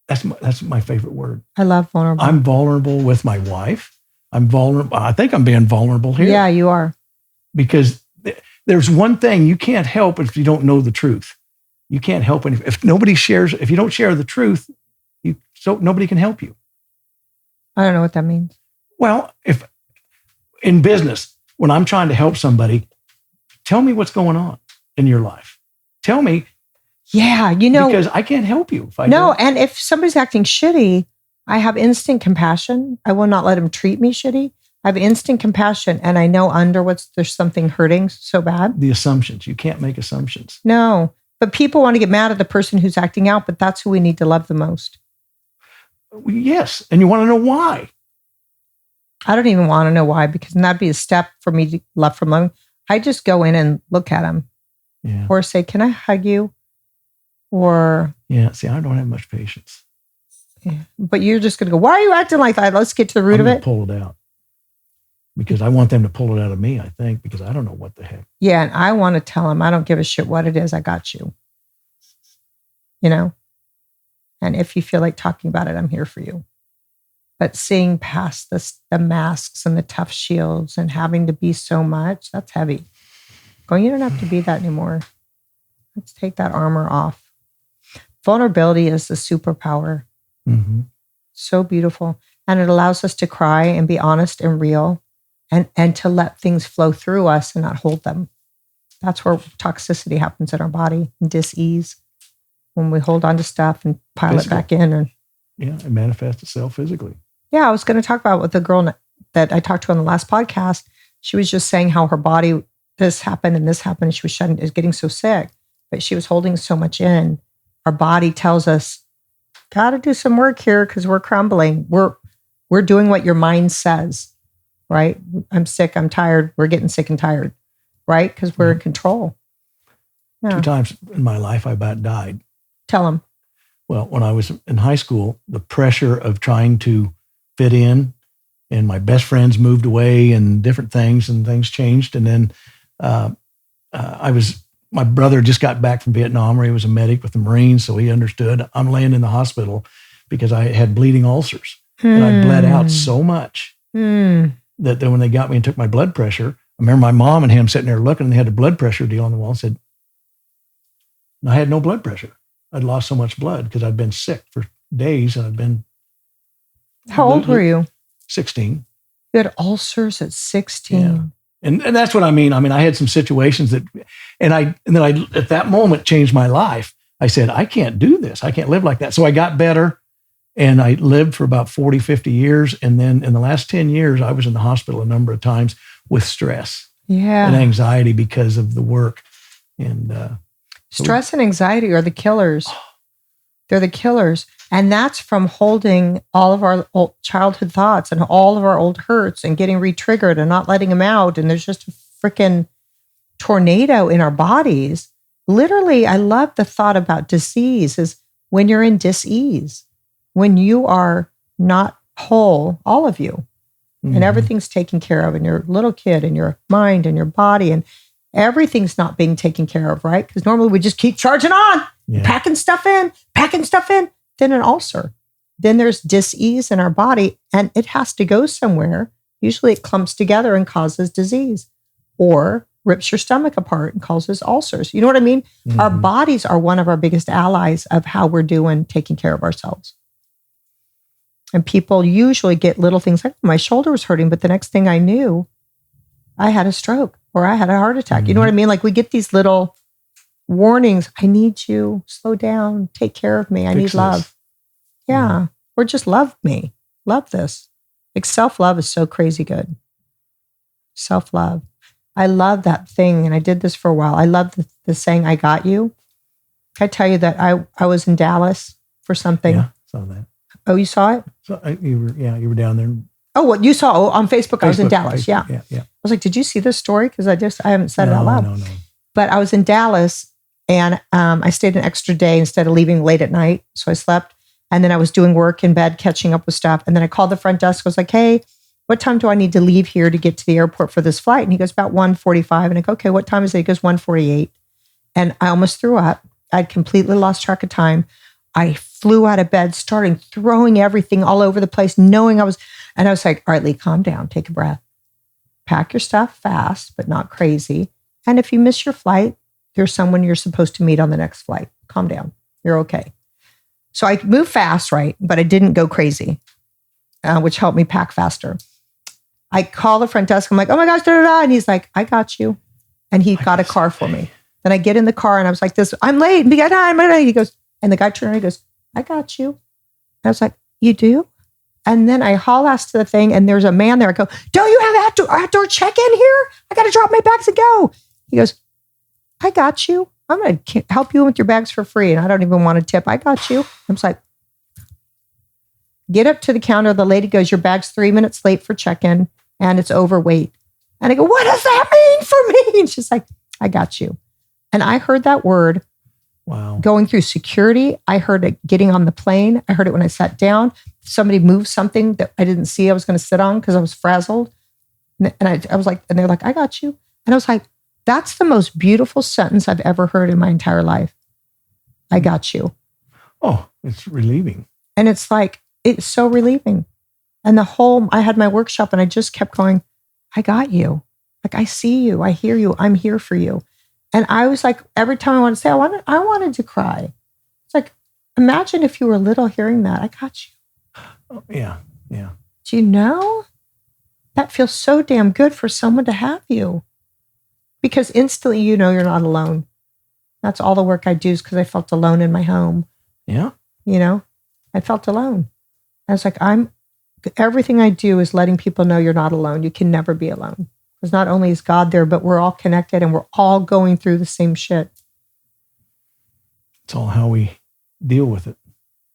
That's my favorite word. I love vulnerable. I'm vulnerable with my wife. I'm vulnerable. I think I'm being vulnerable here. Yeah, you are. Because there's one thing you can't help if you don't know the truth. You can't help if nobody shares. If you don't share the truth, nobody can help you. I don't know what that means. Well, if in business, when I'm trying to help somebody, tell me what's going on in your life. Tell me, Yeah, because I can't help you if I don't. And if somebody's acting shitty, I have instant compassion. I will not let them treat me shitty. I have instant compassion, and I know there's something hurting so bad. The assumptions. You can't make assumptions. No, but people want to get mad at the person who's acting out, but that's who we need to love the most. Yes, and you want to know why. I don't even want to know why, because that'd be a step for me to love from them. I just go in and look at them, or say, "Can I hug you?" Or see, I don't have much patience. Yeah. But you're just going to go, "Why are you acting like that? Let's get to the root of it." Pull it out because I want them to pull it out of me. I think because I don't know what the heck. Yeah, and I want to tell them, I don't give a shit what it is. I got you. And if you feel like talking about it, I'm here for you. But seeing past the masks and the tough shields and having to be so much, that's heavy. Going, you don't have to be that anymore. Let's take that armor off. Vulnerability is the superpower. Mm-hmm. So beautiful. And it allows us to cry and be honest and real and to let things flow through us and not hold them. That's where toxicity happens in our body, and dis-ease. When we hold on to stuff and pile it back in. It manifests itself physically. Yeah, I was going to talk about with the girl that I talked to on the last podcast. She was just saying how her body, this happened and this happened. And she was getting so sick, but she was holding so much in. Our body tells us, got to do some work here because we're crumbling. We're doing what your mind says, right? I'm sick. I'm tired. We're getting sick and tired, right? Because we're in control. Yeah. 2 times in my life, I about died. Tell them. Well, when I was in high school, the pressure of trying to fit in, and my best friends moved away and different things, and things changed. And then my brother just got back from Vietnam, where he was a medic with the Marines, so he understood. I'm laying in the hospital because I had bleeding ulcers, and I bled out so much that then when they got me and took my blood pressure, I remember my mom and him sitting there looking, and they had a blood pressure deal on the wall and said, and I had no blood pressure. I'd lost so much blood because I'd been sick for days, and I'd been. How old were you? 16. You had ulcers at 16. Yeah. And that's what I mean. I mean, I had some situations and then I at that moment changed my life. I said, I can't do this. I can't live like that. So I got better, and I lived for about 40, 50 years. And then in the last 10 years, I was in the hospital a number of times with stress and anxiety because of the work. And stress and anxiety are the killers. They're the killers. And that's from holding all of our old childhood thoughts and all of our old hurts and getting re-triggered and not letting them out. And there's just a freaking tornado in our bodies. Literally, I love the thought about disease is when you're in dis-ease, when you are not whole, all of you, and everything's taken care of, and your little kid and your mind and your body and everything's not being taken care of, right? Because normally we just keep charging on, packing stuff in. Then an ulcer. Then there's dis-ease in our body, and it has to go somewhere. Usually it clumps together and causes disease, or rips your stomach apart and causes ulcers. You know what I mean? Our bodies are one of our biggest allies of how we're doing taking care of ourselves. And people usually get little things like, my shoulder was hurting, but the next thing I knew, I had a stroke or I had a heart attack. You know what I mean? Like we get these little warnings. I need you. Slow down. Take care of me. I need love. Yeah. Or just love me. Love this. Like self-love is so crazy good. Self-love. I love that thing. And I did this for a while. I love the saying, I got you. I tell you that I was in Dallas for something. Yeah, saw that. Oh, you saw it? So you were down there. Oh, what you saw on Facebook? I was in Dallas. Facebook, yeah. I was like, did you see this story? Because I haven't said it out loud. No. But I was in Dallas, and I stayed an extra day instead of leaving late at night. So I slept, and then I was doing work in bed, catching up with stuff. And then I called the front desk. I was like, hey, what time do I need to leave here to get to the airport for this flight? And he goes, about 1:45. And I go, okay, what time is it? He goes, 1:48. And I almost threw up. I'd completely lost track of time. I flew out of bed, starting throwing everything all over the place, knowing I was like, all right, Leigh, calm down, take a breath. Pack your stuff fast, but not crazy. And if you miss your flight, there's someone you're supposed to meet on the next flight. Calm down. You're okay. So I moved fast, right? But I didn't go crazy, which helped me pack faster. I call the front desk. I'm like, oh my gosh, da-da-da. And he's like, I got you. And he got a car for me. Then I get in the car and I was like this, I'm late. He goes, and the guy turned around and he goes, I got you. I was like, you do? And then I haul ass to the thing and there's a man there. I go, don't you have outdoor check-in here? I got to drop my bags and go. He goes, I got you. I'm going to help you with your bags for free. And I don't even want a tip. I got you. I'm just like, get up to the counter. The lady goes, your bag's 3 minutes late for check-in and it's overweight. And I go, what does that mean for me? And she's like, I got you. And I heard that word going through security. I heard it getting on the plane. I heard it when I sat down. Somebody moved something that I didn't see I was going to sit on because I was frazzled. And I was like, and they're like, I got you. And I was like, that's the most beautiful sentence I've ever heard in my entire life. I got you. Oh, it's relieving. And it's like, it's so relieving. And I had my workshop and I just kept going, I got you. Like, I see you. I hear you. I'm here for you. And I was like, every time I wanted to say, I wanted to cry. It's like, imagine if you were little hearing that. I got you. Oh, yeah. Yeah. Do you know? That feels so damn good for someone to have you. Because instantly, you know, you're not alone. That's all the work I do is because I felt alone in my home. Yeah. You know, I felt alone. I was like, everything I do is letting people know you're not alone. You can never be alone. Because not only is God there, but we're all connected and we're all going through the same shit. It's all how we deal with it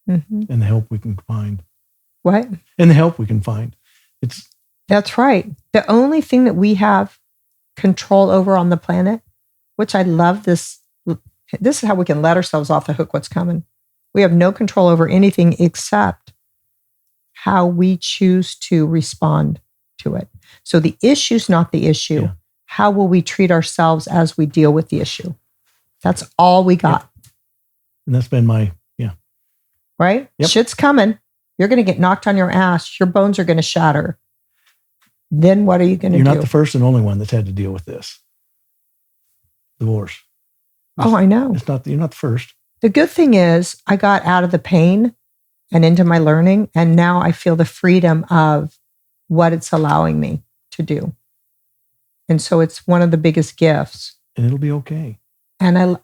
and the help we can find. What? And the help we can find. That's right. The only thing that we have control over on the planet, which I love this is how we can let ourselves off the hook what's coming. We have no control over anything except how we choose to respond to it. So the issue's not the issue. Yeah. How will we treat ourselves as we deal with the issue? That's all we got. Yeah. And that's been right? Yep. Shit's coming. You're going to get knocked on your ass. Your bones are going to shatter. Then what are you going to do? You're not the first and only one that's had to deal with this. Divorce. I know. You're not the first. The good thing is I got out of the pain and into my learning. And now I feel the freedom of what it's allowing me to do. And so it's one of the biggest gifts. And it'll be okay. And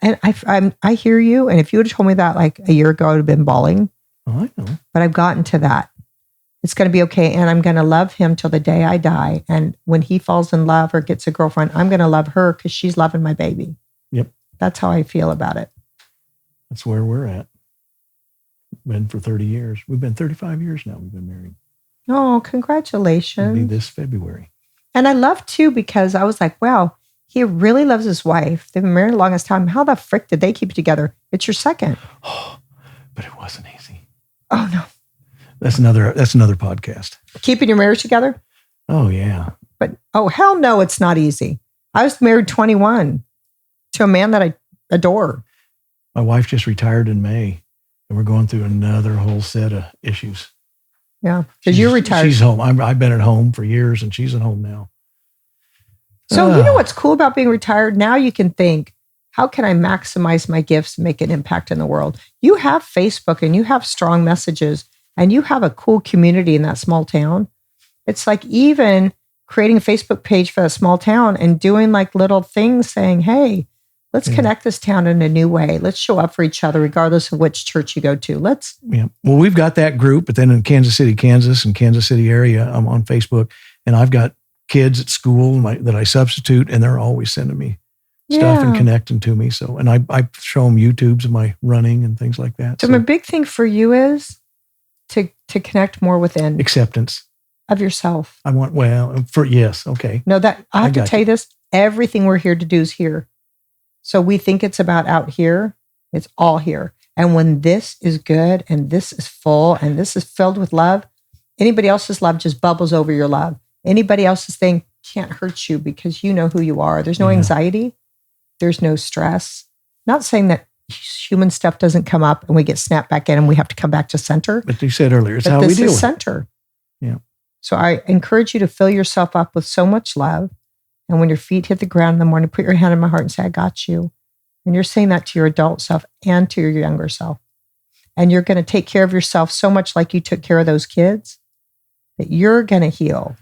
I hear you. And if you would have told me that like a year ago, I would have been bawling. Oh, I know. But I've gotten to that. It's going to be okay. And I'm going to love him till the day I die. And when he falls in love or gets a girlfriend, I'm going to love her because she's loving my baby. Yep. That's how I feel about it. That's where we're at. Been for 30 years. We've been 35 years now. We've been married. Oh, congratulations. It'll be this February. And I love too, because I was like, wow, he really loves his wife. They've been married the longest time. How the frick did they keep it together? It's your second. Oh, but it wasn't easy. Oh no. That's another podcast. Keeping your marriage together? Oh yeah. But hell no, it's not easy. I was married 21 to a man that I adore. My wife just retired in May, and we're going through another whole set of issues. Yeah, because you're retired. She's home. I've been at home for years, and she's at home now. So you know what's cool about being retired? Now you can think, how can I maximize my gifts and make an impact in the world? You have Facebook, and you have strong messages, and you have a cool community in that small town. It's like even creating a Facebook page for that small town and doing like little things saying, hey, let's connect this town in a new way. Let's show up for each other, regardless of which church you go to. Well, we've got that group, but then in Kansas City, Kansas and Kansas City area, I'm on Facebook, and I've got kids at school that I substitute, and they're always sending me stuff and connecting to me. So, and I show them YouTubes of my running and things like that. So my big thing for you is to connect more within acceptance of yourself. I want, yes. Okay. No, that I have to tell you this, everything we're here to do is here. So we think it's about out here. It's all here. And when this is good and this is full and this is filled with love, anybody else's love just bubbles over your love. Anybody else's thing can't hurt you because you know who you are. There's no anxiety. There's no stress. Not saying that human stuff doesn't come up and we get snapped back in and we have to come back to center. But you said earlier, it's how we deal with it. This is center. Yeah. So I encourage you to fill yourself up with so much love. And when your feet hit the ground in the morning, put your hand in my heart and say, I got you. And you're saying that to your adult self and to your younger self. And you're going to take care of yourself so much like you took care of those kids that you're going to heal.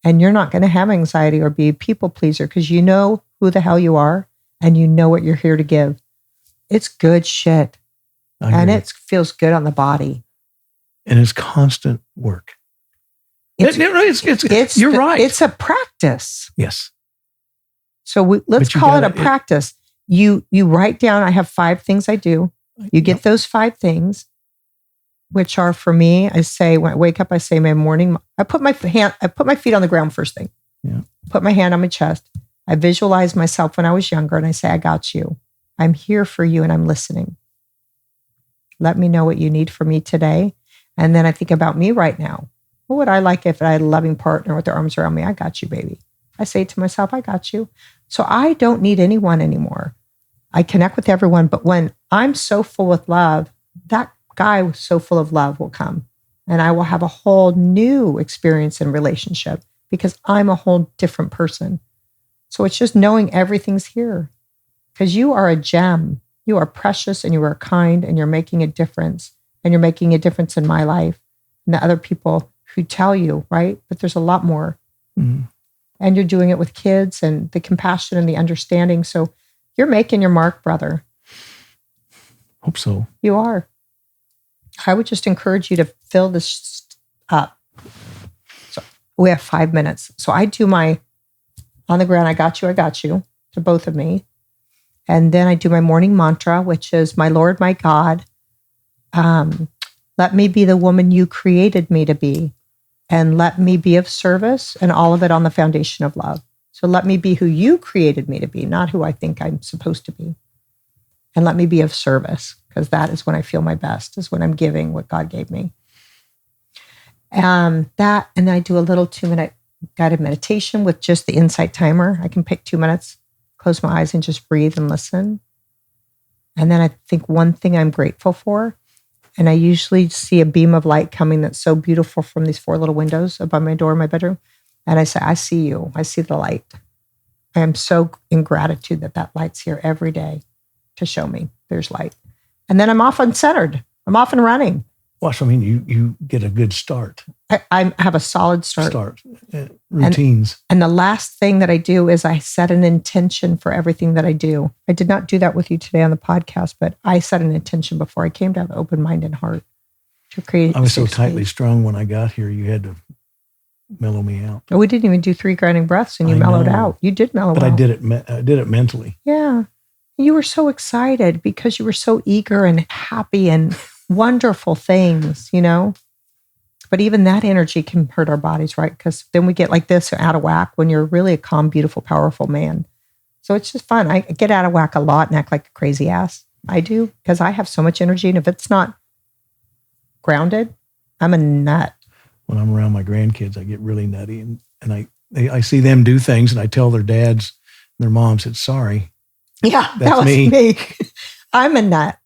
And you're not going to have anxiety or be a people pleaser because you know who the hell you are and you know what you're here to give. It's good shit. And it feels good on the body. And it's constant work. You're right. It's a practice. Yes. So let's call it a practice. You write down, I have 5 things I do. You get those 5 things, which are for me, I say, when I wake up, I say my morning, I put my feet on the ground first thing. Yeah. Put my hand on my chest. I visualize myself when I was younger and I say, I got you. I'm here for you and I'm listening. Let me know what you need from me today. And then I think about me right now. What would I like if I had a loving partner with their arms around me? I got you, baby. I say to myself, I got you. So I don't need anyone anymore. I connect with everyone. But when I'm so full with love, that guy so full of love will come. And I will have a whole new experience in relationship because I'm a whole different person. So it's just knowing everything's here. Because you are a gem. You are precious and you are kind and you're making a difference. And you're making a difference in my life and the other people who tell you, right? But there's a lot more. Mm-hmm. And you're doing it with kids and the compassion and the understanding. So you're making your mark, brother. Hope so. You are. I would just encourage you to fill this up. So we have 5 minutes. So I do my on the ground, I got you, to both of me. And then I do my morning mantra, which is, my Lord, my God, let me be the woman you created me to be. And let me be of service, and all of it on the foundation of love. So let me be who you created me to be, not who I think I'm supposed to be. And let me be of service, because that is when I feel my best, is when I'm giving what God gave me. And then I do a little 2-minute guided meditation with just the insight timer. I can pick 2 minutes, close my eyes and just breathe and listen. And then I think one thing I'm grateful for, and I usually see a beam of light coming that's so beautiful from these 4 little windows above my door in my bedroom. And I say, I see you. I see the light. I am so in gratitude that light's here every day to show me there's light. And then I'm off uncentered. I'm off and running. Well, so I mean, you get a good start. I have a solid start. Routines. And the last thing that I do is I set an intention for everything that I do. I did not do that with you today on the podcast, but I set an intention before I came to have an open mind and heart to create. I was so tightly strung when I got here, you had to mellow me out. Oh, we didn't even do 3 grounding breaths and you mellowed out. You did mellow out. But I did it mentally. Yeah. You were so excited because you were so eager and happy and wonderful things, you know? But even that energy can hurt our bodies, right? Because then we get like this out of whack when you're really a calm, beautiful, powerful man. So it's just fun. I get out of whack a lot and act like a crazy ass. I do, because I have so much energy. And if it's not grounded, I'm a nut. When I'm around my grandkids, I get really nutty. And I see them do things and I tell their dads, their moms, said, sorry. Yeah, that was me. I'm a nut.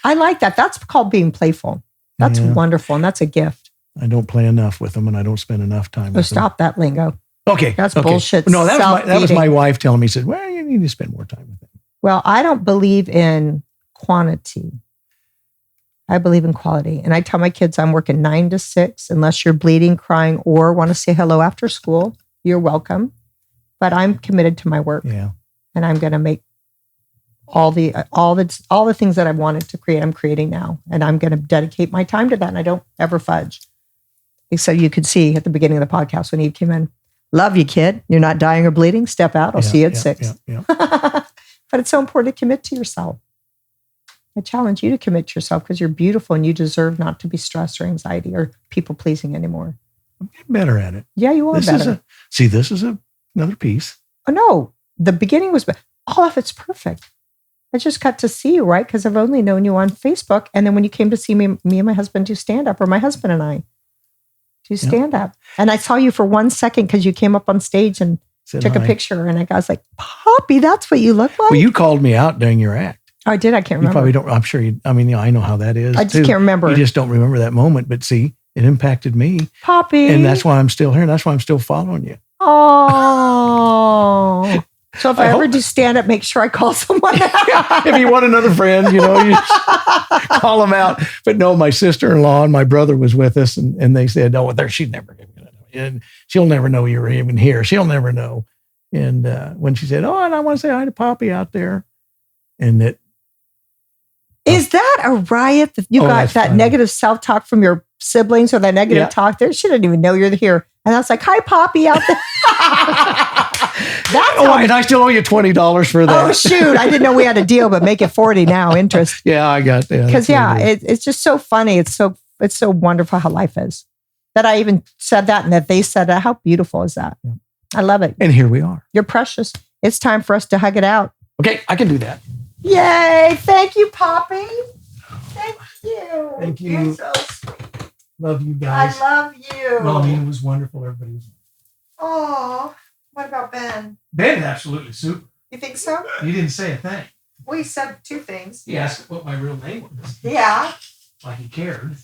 I like that. That's called being playful. That's wonderful. And that's a gift. I don't play enough with them and I don't spend enough time with them. Stop that lingo. Okay. That's bullshit. No, that was my wife telling me, said, well, you need to spend more time with them. Well, I don't believe in quantity. I believe in quality. And I tell my kids I'm working 9 to 6, unless you're bleeding, crying, or want to say hello after school. You're welcome. But I'm committed to my work. Yeah. And I'm going to make all the things that I wanted to create, I'm creating now. And I'm going to dedicate my time to that. And I don't ever fudge. So you could see at the beginning of the podcast when Eve came in, love you, kid. You're not dying or bleeding. Step out. I'll see you at 6. Yeah. But it's so important to commit to yourself. I challenge you to commit to yourself because you're beautiful and you deserve not to be stressed or anxiety or people pleasing anymore. I'm getting better at it. Yeah, you are better. This is another piece. Oh, no. The beginning was, all of it's perfect. I just got to see you, right? Because I've only known you on Facebook. And then when you came to see me and my husband do stand-up, or my husband and I do stand-up. And I saw you for 1 second because you came up on stage and took a picture. And I was like, Poppy, that's what you look like? Well, you called me out during your act. Oh, I did? I can't remember. You probably don't. I'm sure you, I know how that is. I just can't remember. You just don't remember that moment. But see, it impacted me. Poppy. And that's why I'm still here. And that's why I'm still following you. Oh. So if I ever do stand up, make sure I call someone out. If you want another friend, you call them out. But no, my sister-in-law and my brother was with us, and they said, "Oh, she's never going to know, and she'll never know you were even here. She'll never know." And when she said, "Oh, and I want to say hi to Poppy out there," and that is that a riot that you got that funny. negative self-talk from your siblings or that negative talk there? She didn't even know you're here. And I was like, "Hi, Poppy out there." And I still owe you $20 for that. Oh shoot! I didn't know we had a deal, but make it 40 now, interest. Yeah, I got that. Because it's just so funny. It's so wonderful how life is. That I even said that, and that they said that. How beautiful is that? Yeah. I love it. And here we are. You're precious. It's time for us to hug it out. Okay, I can do that. Yay! Thank you, Poppy. Thank you. Thank you. You're so sweet. Love you guys. I love you. Well, I mean, it was wonderful. Everybody was. Oh, what about Ben? Ben is absolutely super. You think so? You didn't say a thing. We said two things. He asked what my real name was. Yeah. Like he cared.